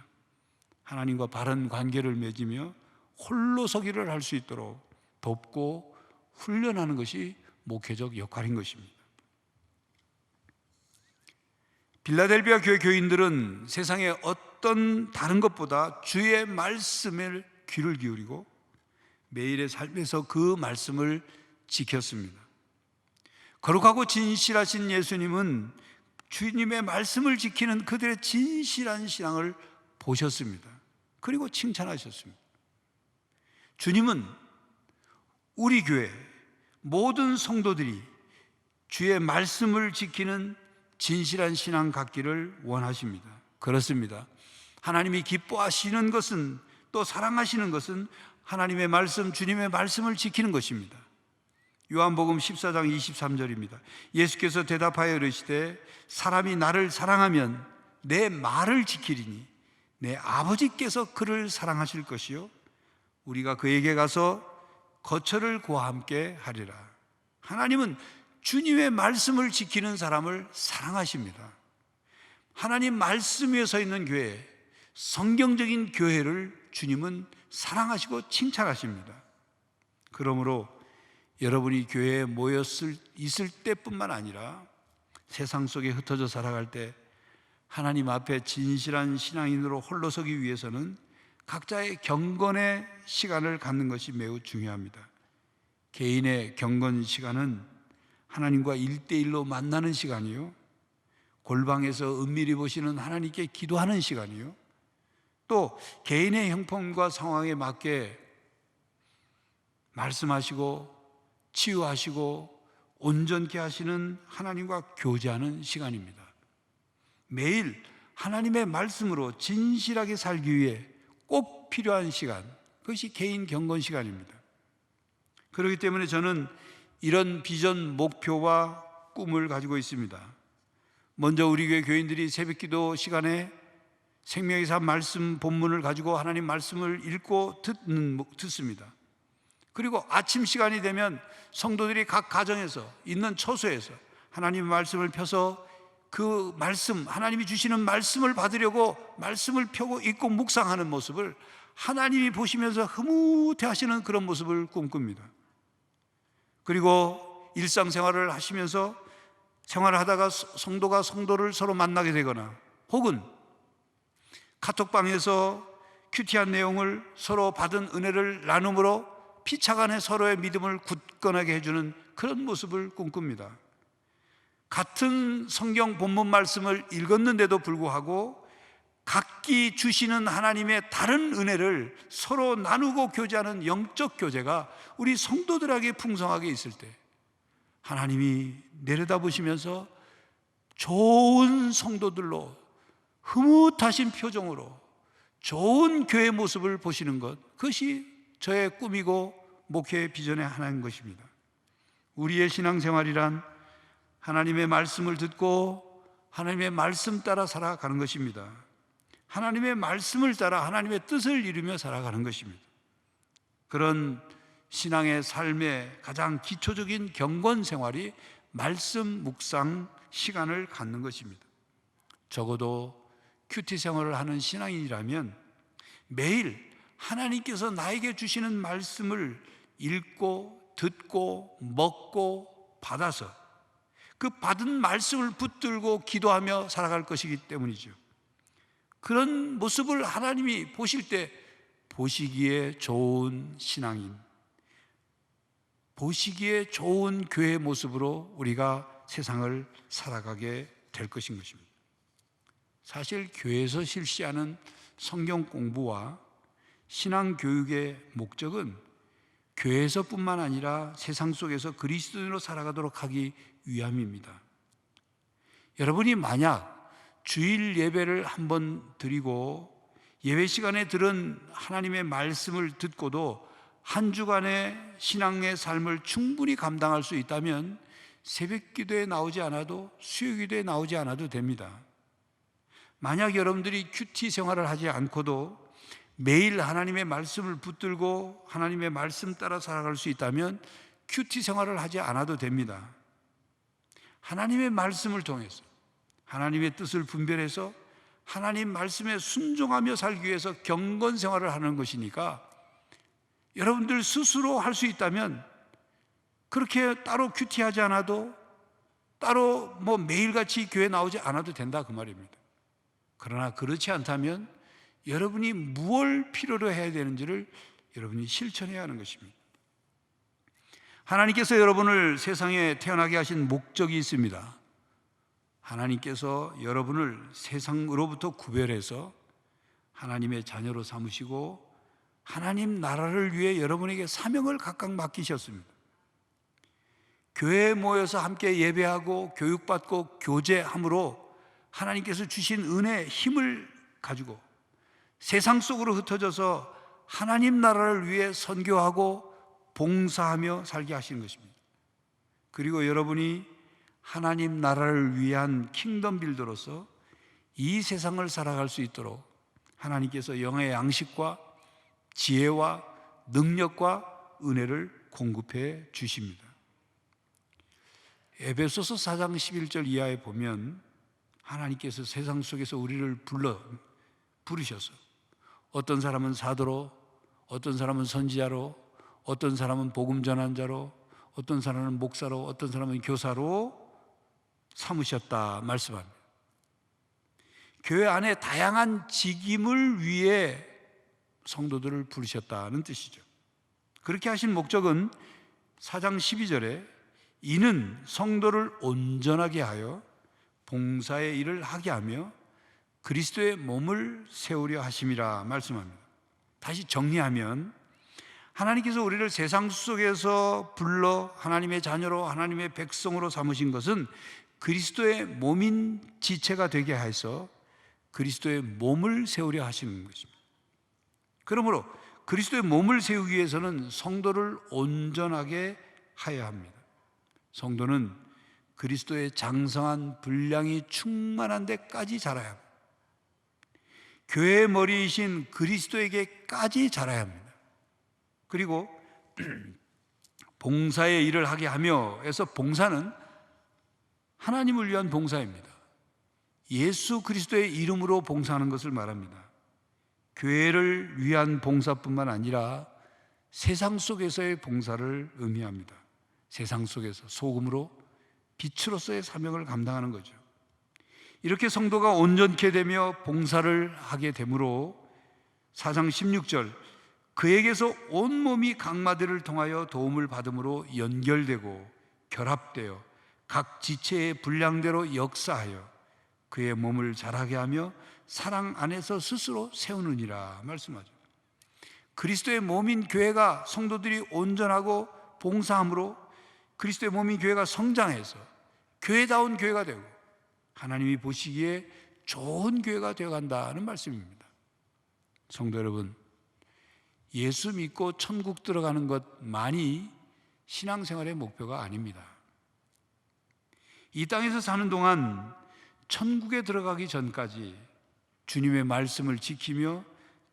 하나님과 바른 관계를 맺으며 홀로 서기를 할 수 있도록 돕고 훈련하는 것이 목회적 역할인 것입니다. 빌라델비아 교회 교인들은 세상의 어떤 다른 것보다 주의 말씀에 귀를 기울이고 매일의 삶에서 그 말씀을 지켰습니다. 거룩하고 진실하신 예수님은 주님의 말씀을 지키는 그들의 진실한 신앙을 보셨습니다. 그리고 칭찬하셨습니다. 주님은 우리 교회 모든 성도들이 주의 말씀을 지키는 진실한 신앙 갖기를 원하십니다. 그렇습니다. 하나님이 기뻐하시는 것은 또 사랑하시는 것은 하나님의 말씀, 주님의 말씀을 지키는 것입니다. 요한복음 14장 23절입니다. 예수께서 대답하여 이르시되 사람이 나를 사랑하면 내 말을 지키리니 내 아버지께서 그를 사랑하실 것이요 우리가 그에게 가서 거처를 그와 함께 하리라. 하나님은 주님의 말씀을 지키는 사람을 사랑하십니다. 하나님 말씀 위에 서 있는 교회, 성경적인 교회를 주님은 사랑하시고 칭찬하십니다. 그러므로 여러분이 교회에 있을 때뿐만 아니라 세상 속에 흩어져 살아갈 때 하나님 앞에 진실한 신앙인으로 홀로 서기 위해서는 각자의 경건의 시간을 갖는 것이 매우 중요합니다. 개인의 경건 시간은 하나님과 1대1로 만나는 시간이요, 골방에서 은밀히 보시는 하나님께 기도하는 시간이요, 또 개인의 형편과 상황에 맞게 말씀하시고 치유하시고 온전케 하시는 하나님과 교제하는 시간입니다. 매일 하나님의 말씀으로 진실하게 살기 위해 꼭 필요한 시간, 그것이 개인 경건 시간입니다. 그렇기 때문에 저는 이런 비전, 목표와 꿈을 가지고 있습니다. 먼저 우리 교회 교인들이 새벽기도 시간에 생명의 산 말씀 본문을 가지고 하나님 말씀을 읽고 듣습니다. 그리고 아침 시간이 되면 성도들이 각 가정에서 있는 처소에서 하나님의 말씀을 펴서 그 말씀, 하나님이 주시는 말씀을 받으려고 말씀을 펴고 읽고 묵상하는 모습을 하나님이 보시면서 흐뭇해 하시는 그런 모습을 꿈꿉니다. 그리고 일상생활을 하시면서 생활을 하다가 성도가 성도를 서로 만나게 되거나 혹은 카톡방에서 큐티한 내용을 서로 받은 은혜를 나눔으로 피차간에 서로의 믿음을 굳건하게 해주는 그런 모습을 꿈꿉니다. 같은 성경 본문 말씀을 읽었는데도 불구하고 각기 주시는 하나님의 다른 은혜를 서로 나누고 교제하는 영적 교제가 우리 성도들에게 풍성하게 있을 때 하나님이 내려다보시면서 좋은 성도들로 흐뭇하신 표정으로 좋은 교회 모습을 보시는 것, 그것이 저의 꿈이고 목회의 비전의 하나인 것입니다. 우리의 신앙생활이란 하나님의 말씀을 듣고 하나님의 말씀 따라 살아가는 것입니다. 하나님의 말씀을 따라 하나님의 뜻을 이루며 살아가는 것입니다. 그런 신앙의 삶의 가장 기초적인 경건 생활이 말씀 묵상 시간을 갖는 것입니다. 적어도 큐티 생활을 하는 신앙인이라면 매일 하나님께서 나에게 주시는 말씀을 읽고 듣고 먹고 받아서 그 받은 말씀을 붙들고 기도하며 살아갈 것이기 때문이죠. 그런 모습을 하나님이 보실 때 보시기에 좋은 신앙인, 보시기에 좋은 교회의 모습으로 우리가 세상을 살아가게 될 것인 것입니다. 사실 교회에서 실시하는 성경 공부와 신앙 교육의 목적은 교회에서뿐만 아니라 세상 속에서 그리스도인으로 살아가도록 하기 위함입니다. 여러분이 만약 주일 예배를 한번 드리고 예배 시간에 들은 하나님의 말씀을 듣고도 한 주간의 신앙의 삶을 충분히 감당할 수 있다면 새벽 기도에 나오지 않아도 수요 기도에 나오지 않아도 됩니다. 만약 여러분들이 큐티 생활을 하지 않고도 매일 하나님의 말씀을 붙들고 하나님의 말씀 따라 살아갈 수 있다면 큐티 생활을 하지 않아도 됩니다. 하나님의 말씀을 통해서 하나님의 뜻을 분별해서 하나님 말씀에 순종하며 살기 위해서 경건 생활을 하는 것이니까 여러분들 스스로 할 수 있다면 그렇게 따로 큐티하지 않아도 따로 매일같이 교회 나오지 않아도 된다 그 말입니다. 그러나 그렇지 않다면 여러분이 무엇을 필요로 해야 되는지를 여러분이 실천해야 하는 것입니다. 하나님께서 여러분을 세상에 태어나게 하신 목적이 있습니다. 하나님께서 여러분을 세상으로부터 구별해서 하나님의 자녀로 삼으시고 하나님 나라를 위해 여러분에게 사명을 각각 맡기셨습니다. 교회에 모여서 함께 예배하고 교육받고 교제함으로 하나님께서 주신 은혜, 힘을 가지고 세상 속으로 흩어져서 하나님 나라를 위해 선교하고 봉사하며 살게 하시는 것입니다. 그리고 여러분이 하나님 나라를 위한 킹덤 빌더로서 이 세상을 살아갈 수 있도록 하나님께서 영의 양식과 지혜와 능력과 은혜를 공급해 주십니다. 에베소서 4장 11절 이하에 보면 하나님께서 세상 속에서 우리를 부르셔서 어떤 사람은 사도로, 어떤 사람은 선지자로, 어떤 사람은 복음 전환자로, 어떤 사람은 목사로, 어떤 사람은 교사로 삼으셨다 말씀합니다. 교회 안에 다양한 직임을 위해 성도들을 부르셨다는 뜻이죠. 그렇게 하신 목적은 4장 12절에 이는 성도를 온전하게 하여 봉사의 일을 하게 하며 그리스도의 몸을 세우려 하심이라 말씀합니다. 다시 정리하면 하나님께서 우리를 세상 속에서 불러 하나님의 자녀로 하나님의 백성으로 삼으신 것은 그리스도의 몸인 지체가 되게 해서 그리스도의 몸을 세우려 하시는 것입니다. 그러므로 그리스도의 몸을 세우기 위해서는 성도를 온전하게 하여야 합니다. 성도는 그리스도의 장성한 분량이 충만한 데까지 자라야 합니다. 교회의 머리이신 그리스도에게까지 자라야 합니다. 그리고 봉사의 일을 하게 하며 해서 봉사는 하나님을 위한 봉사입니다. 예수 그리스도의 이름으로 봉사하는 것을 말합니다. 교회를 위한 봉사뿐만 아니라 세상 속에서의 봉사를 의미합니다. 세상 속에서 소금으로 빛으로서의 사명을 감당하는 거죠. 이렇게 성도가 온전케 되며 봉사를 하게 되므로 4장 16절 그에게서 온몸이 각마들을 통하여 도움을 받음으로 연결되고 결합되어 각 지체의 분량대로 역사하여 그의 몸을 자라게 하며 사랑 안에서 스스로 세우느니라 말씀하죠. 그리스도의 몸인 교회가 성도들이 온전하고 봉사함으로 그리스도의 몸인 교회가 성장해서 교회다운 교회가 되고 하나님이 보시기에 좋은 교회가 되어간다는 말씀입니다. 성도 여러분, 예수 믿고 천국 들어가는 것만이 신앙생활의 목표가 아닙니다. 이 땅에서 사는 동안 천국에 들어가기 전까지 주님의 말씀을 지키며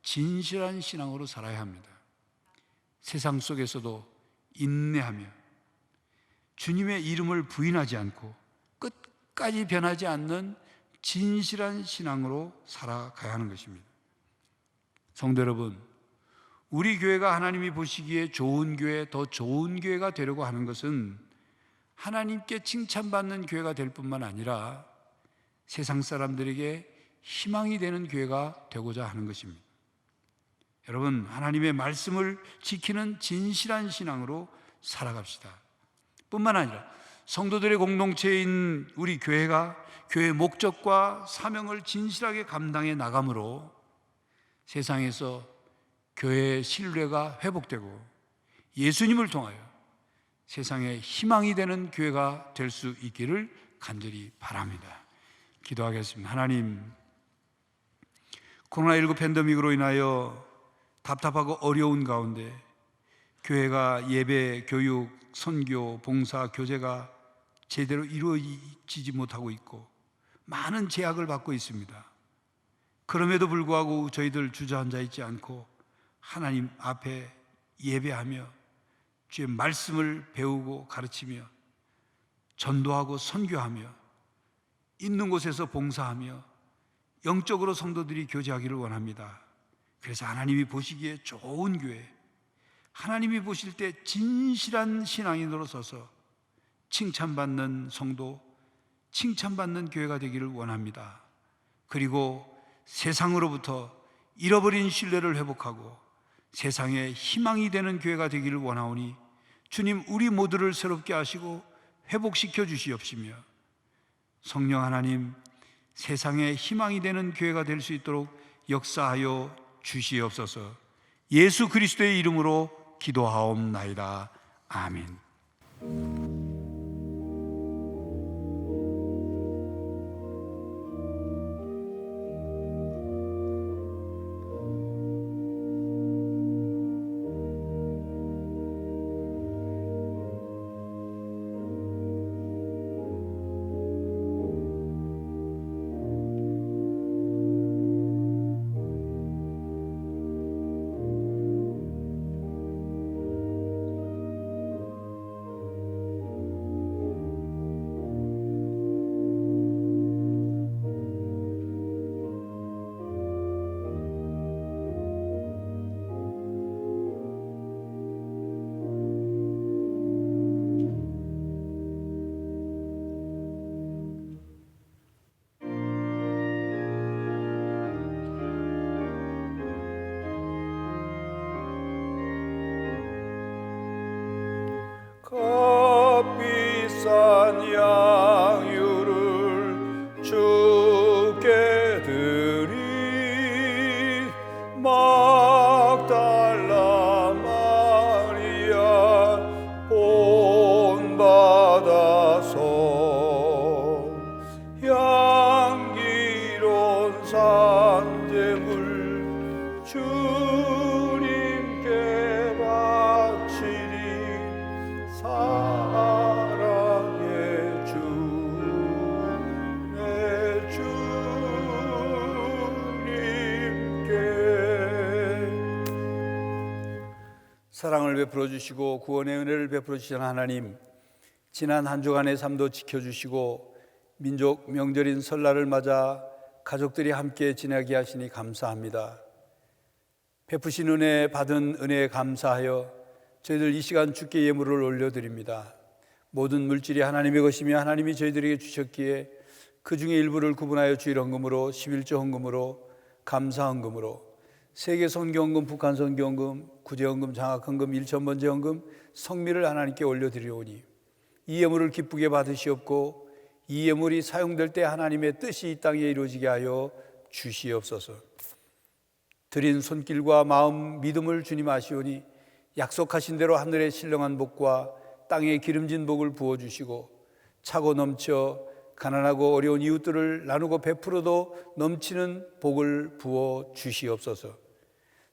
진실한 신앙으로 살아야 합니다. 세상 속에서도 인내하며 주님의 이름을 부인하지 않고 끝까지 변하지 않는 진실한 신앙으로 살아가야 하는 것입니다. 성도 여러분, 우리 교회가 하나님이 보시기에 좋은 교회, 더 좋은 교회가 되려고 하는 것은 하나님께 칭찬받는 교회가 될 뿐만 아니라 세상 사람들에게 희망이 되는 교회가 되고자 하는 것입니다. 여러분, 하나님의 말씀을 지키는 진실한 신앙으로 살아갑시다. 뿐만 아니라 성도들의 공동체인 우리 교회가 교회의 목적과 사명을 진실하게 감당해 나감으로 세상에서 교회의 신뢰가 회복되고 예수님을 통하여 세상에 희망이 되는 교회가 될 수 있기를 간절히 바랍니다. 기도하겠습니다. 하나님, 코로나19 팬데믹으로 인하여 답답하고 어려운 가운데 교회가 예배, 교육, 선교, 봉사, 교제가 제대로 이루어지지 못하고 있고 많은 제약을 받고 있습니다. 그럼에도 불구하고 저희들 주저앉아 있지 않고 하나님 앞에 예배하며 주의 말씀을 배우고 가르치며 전도하고 선교하며 있는 곳에서 봉사하며 영적으로 성도들이 교제하기를 원합니다. 그래서 하나님이 보시기에 좋은 교회, 하나님이 보실 때 진실한 신앙인으로 서서 칭찬받는 성도, 칭찬받는 교회가 되기를 원합니다. 그리고 세상으로부터 잃어버린 신뢰를 회복하고 세상에 희망이 되는 교회가 되기를 원하오니 주님, 우리 모두를 새롭게 하시고 회복시켜 주시옵시며 성령 하나님, 세상에 희망이 되는 교회가 될 수 있도록 역사하여 주시옵소서. 예수 그리스도의 이름으로 기도하옵나이다. 아멘. 사랑을 베풀어 주시고 구원의 은혜를 베풀어 주신 하나님, 지난 한 주간의 삶도 지켜주시고 민족 명절인 설날을 맞아 가족들이 함께 지내게 하시니 감사합니다. 베푸신 은혜 받은 은혜에 감사하여 저희들 이 시간 주께 예물을 올려드립니다. 모든 물질이 하나님의 것이며 하나님이 저희들에게 주셨기에 그 중에 일부를 구분하여 주일 헌금으로, 11조 헌금으로, 감사 헌금으로, 세계 선교헌금, 북한 선교헌금, 구제헌금, 장학헌금, 1,000번째 헌금, 성미를 하나님께 올려드리오니 이 예물을 기쁘게 받으시옵고 이 예물이 사용될 때 하나님의 뜻이 이 땅에 이루어지게 하여 주시옵소서. 드린 손길과 마음, 믿음을 주님 아시오니 약속하신 대로 하늘의 신령한 복과 땅에 기름진 복을 부어주시고 차고 넘쳐 가난하고 어려운 이웃들을 나누고 베풀어도 넘치는 복을 부어 주시옵소서.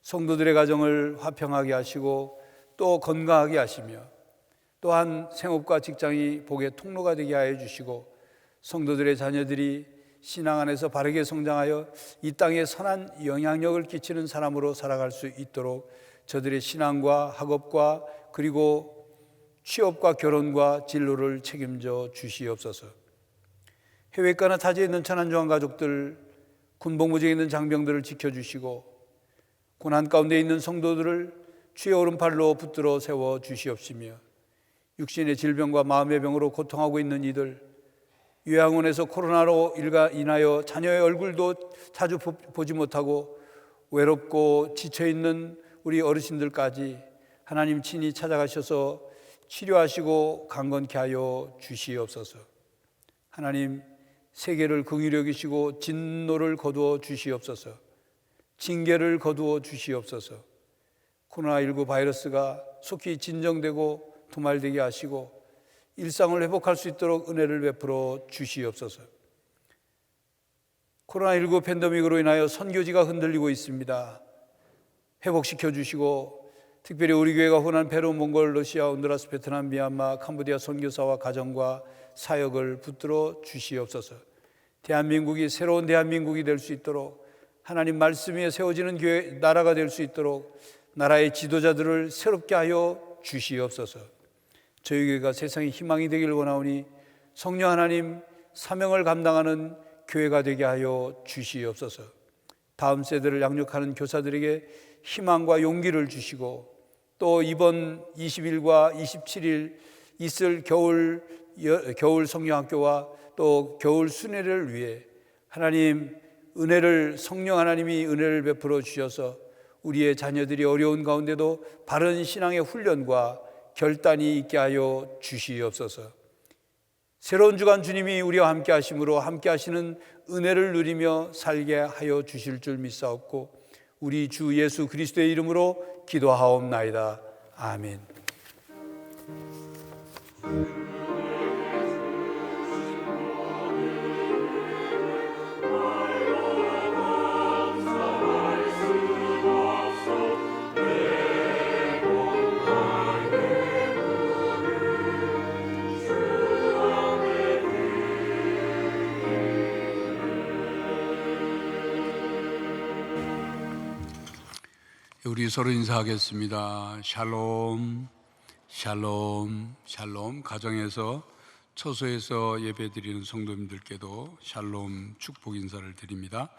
성도들의 가정을 화평하게 하시고 또 건강하게 하시며 또한 생업과 직장이 복의 통로가 되게 하여 주시고 성도들의 자녀들이 신앙 안에서 바르게 성장하여 이 땅에 선한 영향력을 끼치는 사람으로 살아갈 수 있도록 저들의 신앙과 학업과 그리고 취업과 결혼과 진로를 책임져 주시옵소서. 해외가나 타지에 있는 천안중앙 가족들, 군복무지에 있는 장병들을 지켜주시고 고난 가운데 있는 성도들을 주의 오른팔로 붙들어 세워 주시옵시며 육신의 질병과 마음의 병으로 고통하고 있는 이들, 요양원에서 코로나로 인하여 자녀의 얼굴도 자주 보지 못하고 외롭고 지쳐있는 우리 어르신들까지 하나님 친히 찾아가셔서 치료하시고 강건케 하여 주시옵소서. 하나님, 세계를 긍휼히 여기시고 진노를 거두어 주시옵소서. 징계를 거두어 주시옵소서. 코로나19 바이러스가 속히 진정되고 도말되게 하시고 일상을 회복할 수 있도록 은혜를 베풀어 주시옵소서. 코로나19 팬데믹으로 인하여 선교지가 흔들리고 있습니다. 회복시켜 주시고 특별히 우리 교회가 후원 페루, 몽골, 러시아, 온두라스, 베트남, 미얀마, 캄보디아 선교사와 가정과 사역을 붙들어 주시옵소서. 대한민국이 새로운 대한민국이 될 수 있도록 하나님 말씀 위에 세워지는 교회 나라가 될 수 있도록 나라의 지도자들을 새롭게 하여 주시옵소서. 저희 교회가 세상의 희망이 되길 원하오니 성령 하나님 사명을 감당하는 교회가 되게 하여 주시옵소서. 다음 세대를 양육하는 교사들에게 희망과 용기를 주시고 또 이번 20일과 27일 있을 겨울 성령학교와 또 겨울 순회를 위해 하나님 은혜를, 성령 하나님이 은혜를 베풀어 주셔서 우리의 자녀들이 어려운 가운데도 바른 신앙의 훈련과 결단이 있게 하여 주시옵소서. 새로운 주간 주님이 우리와 함께 하심으로 함께 하시는 은혜를 누리며 살게 하여 주실 줄 믿사옵고 우리 주 예수 그리스도의 이름으로 기도하옵나이다. 아멘. 우리 서로 인사하겠습니다. 샬롬, 샬롬, 샬롬. 가정에서 처소에서 예배드리는 성도님들께도 샬롬 축복 인사를 드립니다.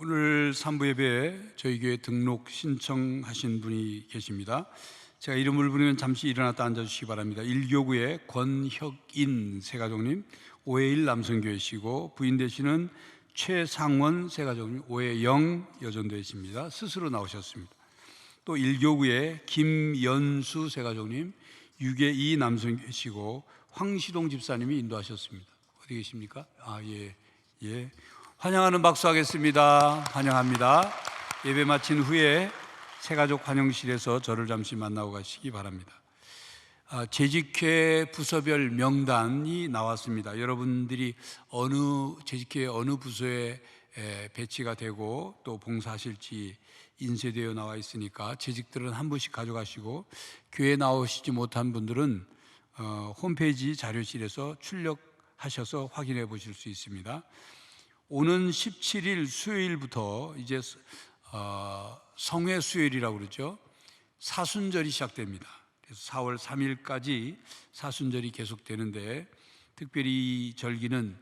오늘 3부 예배에 저희 교회 등록 신청하신 분이 계십니다. 제가 이름을 부르면 잠시 일어났다 앉아주시기 바랍니다. 1교구의 권혁인 세가족님, 5회1 남성교회시고 부인 되시는 최상원 세가족님, 5회 0 여전도회십니다. 스스로 나오셨습니다. 또 1교구의 김연수 세가족님, 6회 2 남성교회시고 황시동 집사님이 인도하셨습니다. 어디 계십니까? 예. 환영하는 박수 하겠습니다. 환영합니다. 예배 마친 후에 세가족 환영실에서 저를 잠시 만나고 가시기 바랍니다. 재직회 부서별 명단이 나왔습니다. 여러분들이 재직회 어느 부서에 배치가 되고 또 봉사하실지 인쇄되어 나와 있으니까 재직들은 한 분씩 가져가시고 교회에 나오시지 못한 분들은 홈페이지 자료실에서 출력하셔서 확인해 보실 수 있습니다. 오는 17일 수요일부터 이제 성회 수요일이라고 그러죠. 사순절이 시작됩니다. 그래서 4월 3일까지 사순절이 계속되는데, 특별히 이 절기는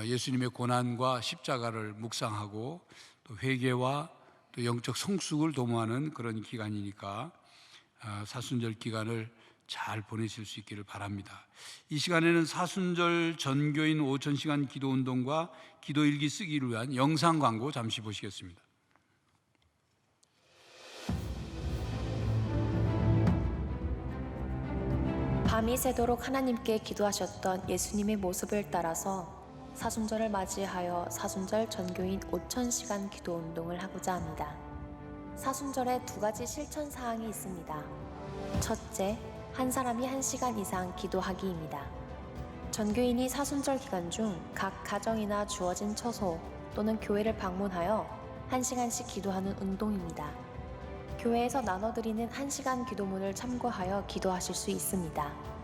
예수님의 고난과 십자가를 묵상하고 또 회개와 또 영적 성숙을 도모하는 그런 기간이니까 사순절 기간을 잘 보내실 수 있기를 바랍니다. 이 시간에는 사순절 전교인 5000시간 기도운동과 기도일기 쓰기를 위한 영상 광고 잠시 보시겠습니다. 밤이 새도록 하나님께 기도하셨던 예수님의 모습을 따라서 사순절을 맞이하여 사순절 전교인 5000시간 기도운동을 하고자 합니다. 사순절에 2가지 실천 사항이 있습니다. 첫째, 한 사람이 1시간 이상 기도하기입니다. 전교인이 사순절 기간 중 각 가정이나 주어진 처소 또는 교회를 방문하여 1시간씩 기도하는 운동입니다. 교회에서 나눠드리는 1시간 기도문을 참고하여 기도하실 수 있습니다.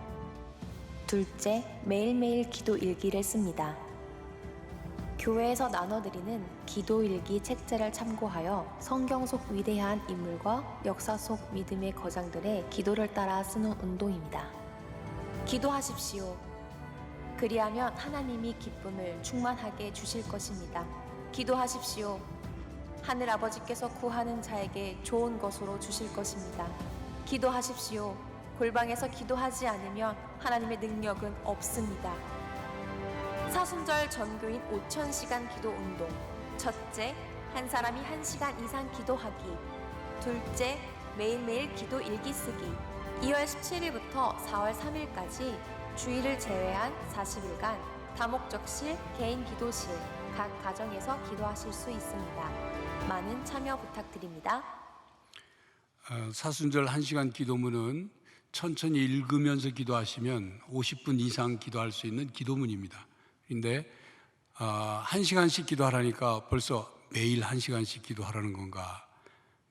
둘째, 매일매일 기도 일기를 씁니다. 교회에서 나눠드리는 기도일기 책자를 참고하여 성경 속 위대한 인물과 역사 속 믿음의 거장들의 기도를 따라 쓰는 운동입니다. 기도하십시오. 그리하면 하나님이 기쁨을 충만하게 주실 것입니다. 기도하십시오. 하늘 아버지께서 구하는 자에게 좋은 것으로 주실 것입니다. 기도하십시오. 골방에서 기도하지 않으면 하나님의 능력은 없습니다. 사순절 전교인 5000시간 기도 운동. 첫째, 한 사람이 1시간 이상 기도하기. 둘째, 매일매일 기도 일기 쓰기. 2월 17일부터 4월 3일까지 주일을 제외한 40일간 다목적실, 개인 기도실, 각 가정에서 기도하실 수 있습니다. 많은 참여 부탁드립니다. 사순절 1시간 기도문은 천천히 읽으면서 기도하시면 50분 이상 기도할 수 있는 기도문입니다. 근데 1시간씩 기도하라니까 벌써 매일 1시간씩 기도하라는 건가?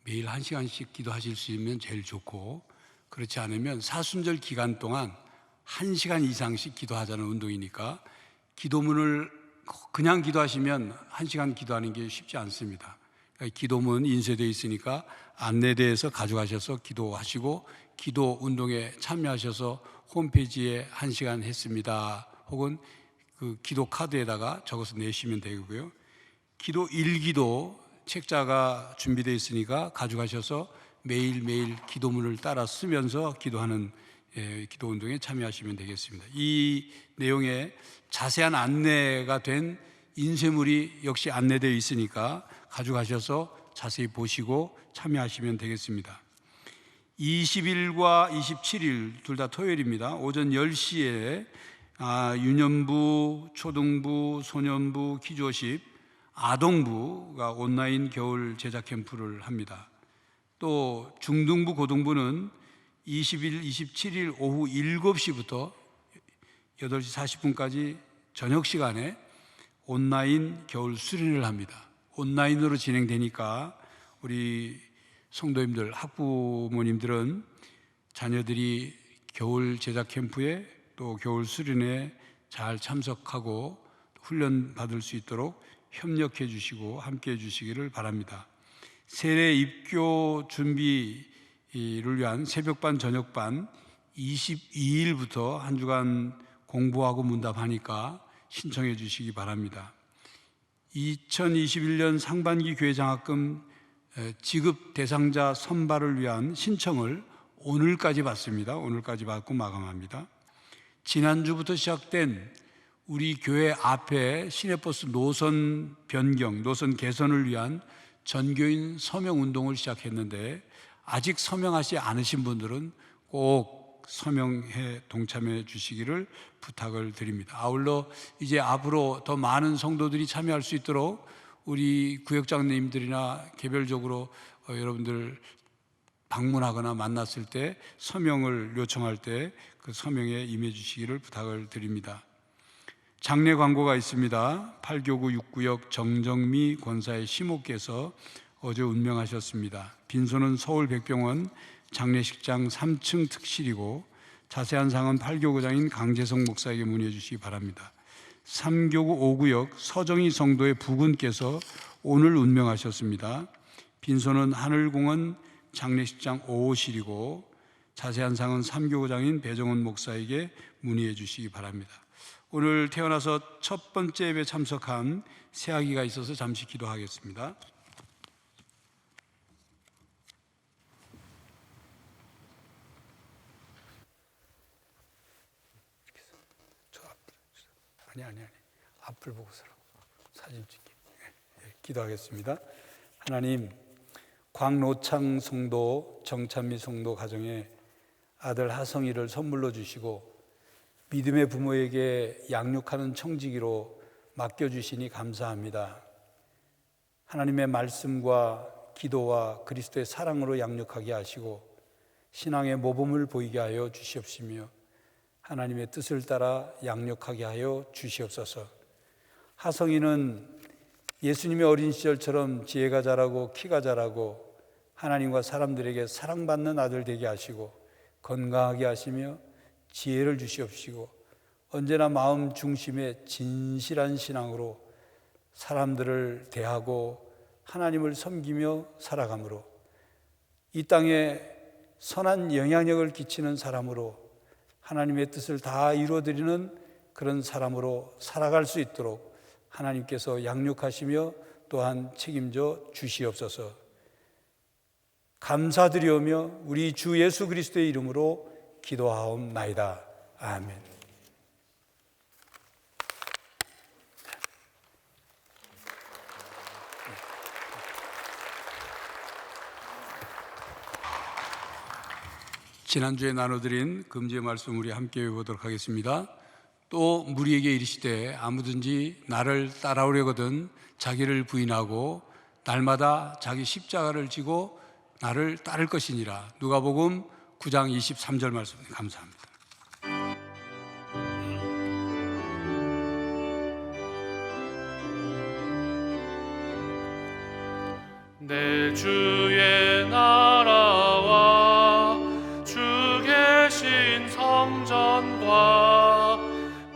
매일 1시간씩 기도하실 수 있으면 제일 좋고, 그렇지 않으면 사순절 기간 동안 1시간 이상씩 기도하자는 운동이니까 기도문을 그냥 기도하시면 1시간 기도하는 게 쉽지 않습니다. 그러니까 기도문 인쇄되어 있으니까 안내대에서 가져가셔서 기도하시고, 기도 운동에 참여하셔서 홈페이지에 1시간 했습니다 혹은 그 기도 카드에다가 적어서 내시면 되고요. 기도 일기도 책자가 준비되어 있으니까 가져가셔서 매일매일 기도문을 따라 쓰면서 기도하는 기도 운동에 참여하시면 되겠습니다. 이 내용에 자세한 안내가 된 인쇄물이 역시 안내되어 있으니까 가져가셔서 자세히 보시고 참여하시면 되겠습니다. 20일과 27일 둘 다 토요일입니다. 오전 10시에 유년부, 초등부, 소년부, 기조십, 아동부가 온라인 겨울 제작 캠프를 합니다. 또 중등부, 고등부는 20일, 27일 오후 7시부터 8시 40분까지 저녁 시간에 온라인 겨울 수련을 합니다. 온라인으로 진행되니까 우리 성도님들, 학부모님들은 자녀들이 겨울 제작 캠프에 또 겨울 수련에 잘 참석하고 훈련 받을 수 있도록 협력해 주시고 함께 해 주시기를 바랍니다. 세례 입교 준비를 위한 새벽반, 저녁반 22일부터 한 주간 공부하고 문답하니까 신청해 주시기 바랍니다. 2021년 상반기 교회장학금 지급 대상자 선발을 위한 신청을 오늘까지 받습니다. 오늘까지 받고 마감합니다. 지난주부터 시작된 우리 교회 앞에 시내버스 노선 변경, 노선 개선을 위한 전교인 서명운동을 시작했는데, 아직 서명하지 않으신 분들은 꼭 서명해 동참해 주시기를 부탁을 드립니다. 아울러 이제 앞으로 더 많은 성도들이 참여할 수 있도록 우리 구역장님들이나 개별적으로 여러분들 방문하거나 만났을 때 서명을 요청할 때 그 서명에 임해 주시기를 부탁을 드립니다. 장례 광고가 있습니다. 8교구 6구역 정정미 권사의 시모께서 어제 운명하셨습니다. 빈소는 서울 백병원 장례식장 3층 특실이고 자세한 사항은 8교구장인 강재성 목사에게 문의해 주시기 바랍니다. 3교구 5구역 서정희 성도의 부군께서 오늘 운명하셨습니다. 빈소는 하늘공원 장례식장 5호실이고 자세한 사항은 삼교구장인 배정원 목사에게 문의해 주시기 바랍니다. 오늘 태어나서 첫 번째 예배 참석한 새아기가 있어서 잠시 기도하겠습니다. 아니 앞을 보고서 사진 찍기. 기도하겠습니다. 하나님, 광노창 성도 정찬미 성도 가정에 아들 하성이를 선물로 주시고 믿음의 부모에게 양육하는 청지기로 맡겨주시니 감사합니다. 하나님의 말씀과 기도와 그리스도의 사랑으로 양육하게 하시고 신앙의 모범을 보이게 하여 주시옵시며 하나님의 뜻을 따라 양육하게 하여 주시옵소서. 하성이는 예수님의 어린 시절처럼 지혜가 자라고 키가 자라고 하나님과 사람들에게 사랑받는 아들 되게 하시고 건강하게 하시며 지혜를 주시옵시고 언제나 마음 중심에 진실한 신앙으로 사람들을 대하고 하나님을 섬기며 살아가므로 이 땅에 선한 영향력을 끼치는 사람으로 하나님의 뜻을 다 이루어드리는 그런 사람으로 살아갈 수 있도록 하나님께서 양육하시며 또한 책임져 주시옵소서. 감사드리오며 우리 주 예수 그리스도의 이름으로 기도하옵나이다. 아멘. 지난주에 나눠드린 금지의 말씀 우리 함께 외워보도록 하겠습니다. 또 무리에게 이르시되 아무든지 나를 따라오려거든 자기를 부인하고 날마다 자기 십자가를 지고 나를 따를 것이니라. 누가복음 9장 23절 말씀입니다. 감사합니다. 내 주의 나라와 주 계신 성전과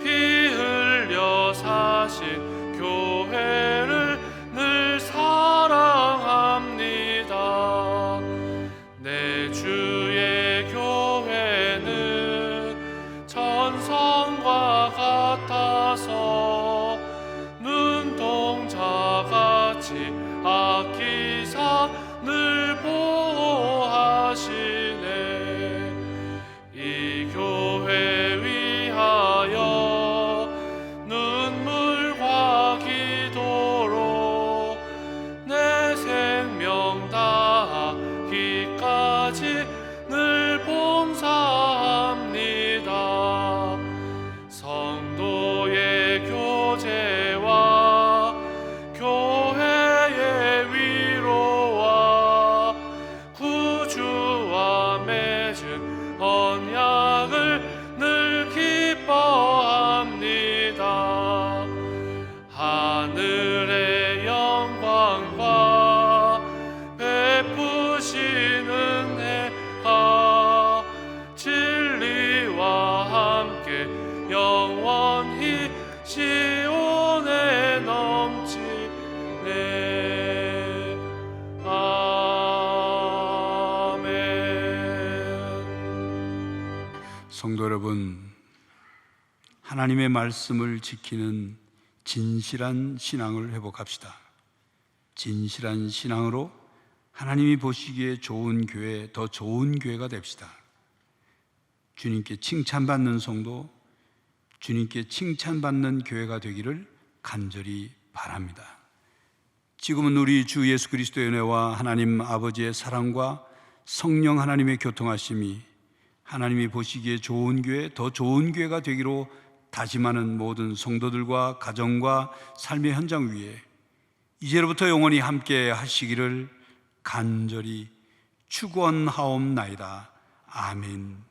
피 흘려 사신 교회를 늘 사랑합니다. 내 주의 교회는 천성과 같아서 눈동자같이 아끼사 늘 보호하시네. 이 교회 위하여 눈물과 기도로 내 생명 다하기까지 늘 봉사합니다. 성도의 교제와 교회의 위로와 구주와 맺은 언약을 늘 기뻐합니다. 하늘의 영광과 베푸시는 은혜가 진리와 함께 영원히 시온에 넘치네. 아멘. 성도 여러분, 하나님의 말씀을 지키는 진실한 신앙을 회복합시다. 진실한 신앙으로 하나님이 보시기에 좋은 교회, 더 좋은 교회가 됩시다. 주님께 칭찬받는 성도, 주님께 칭찬받는 교회가 되기를 간절히 바랍니다. 지금은 우리 주 예수 그리스도의 은혜와 하나님 아버지의 사랑과 성령 하나님의 교통하심이 하나님이 보시기에 좋은 교회, 더 좋은 교회가 되기로 다짐하는 모든 성도들과 가정과 삶의 현장 위에 이제로부터 영원히 함께 하시기를 간절히 축원하옵나이다. 아멘.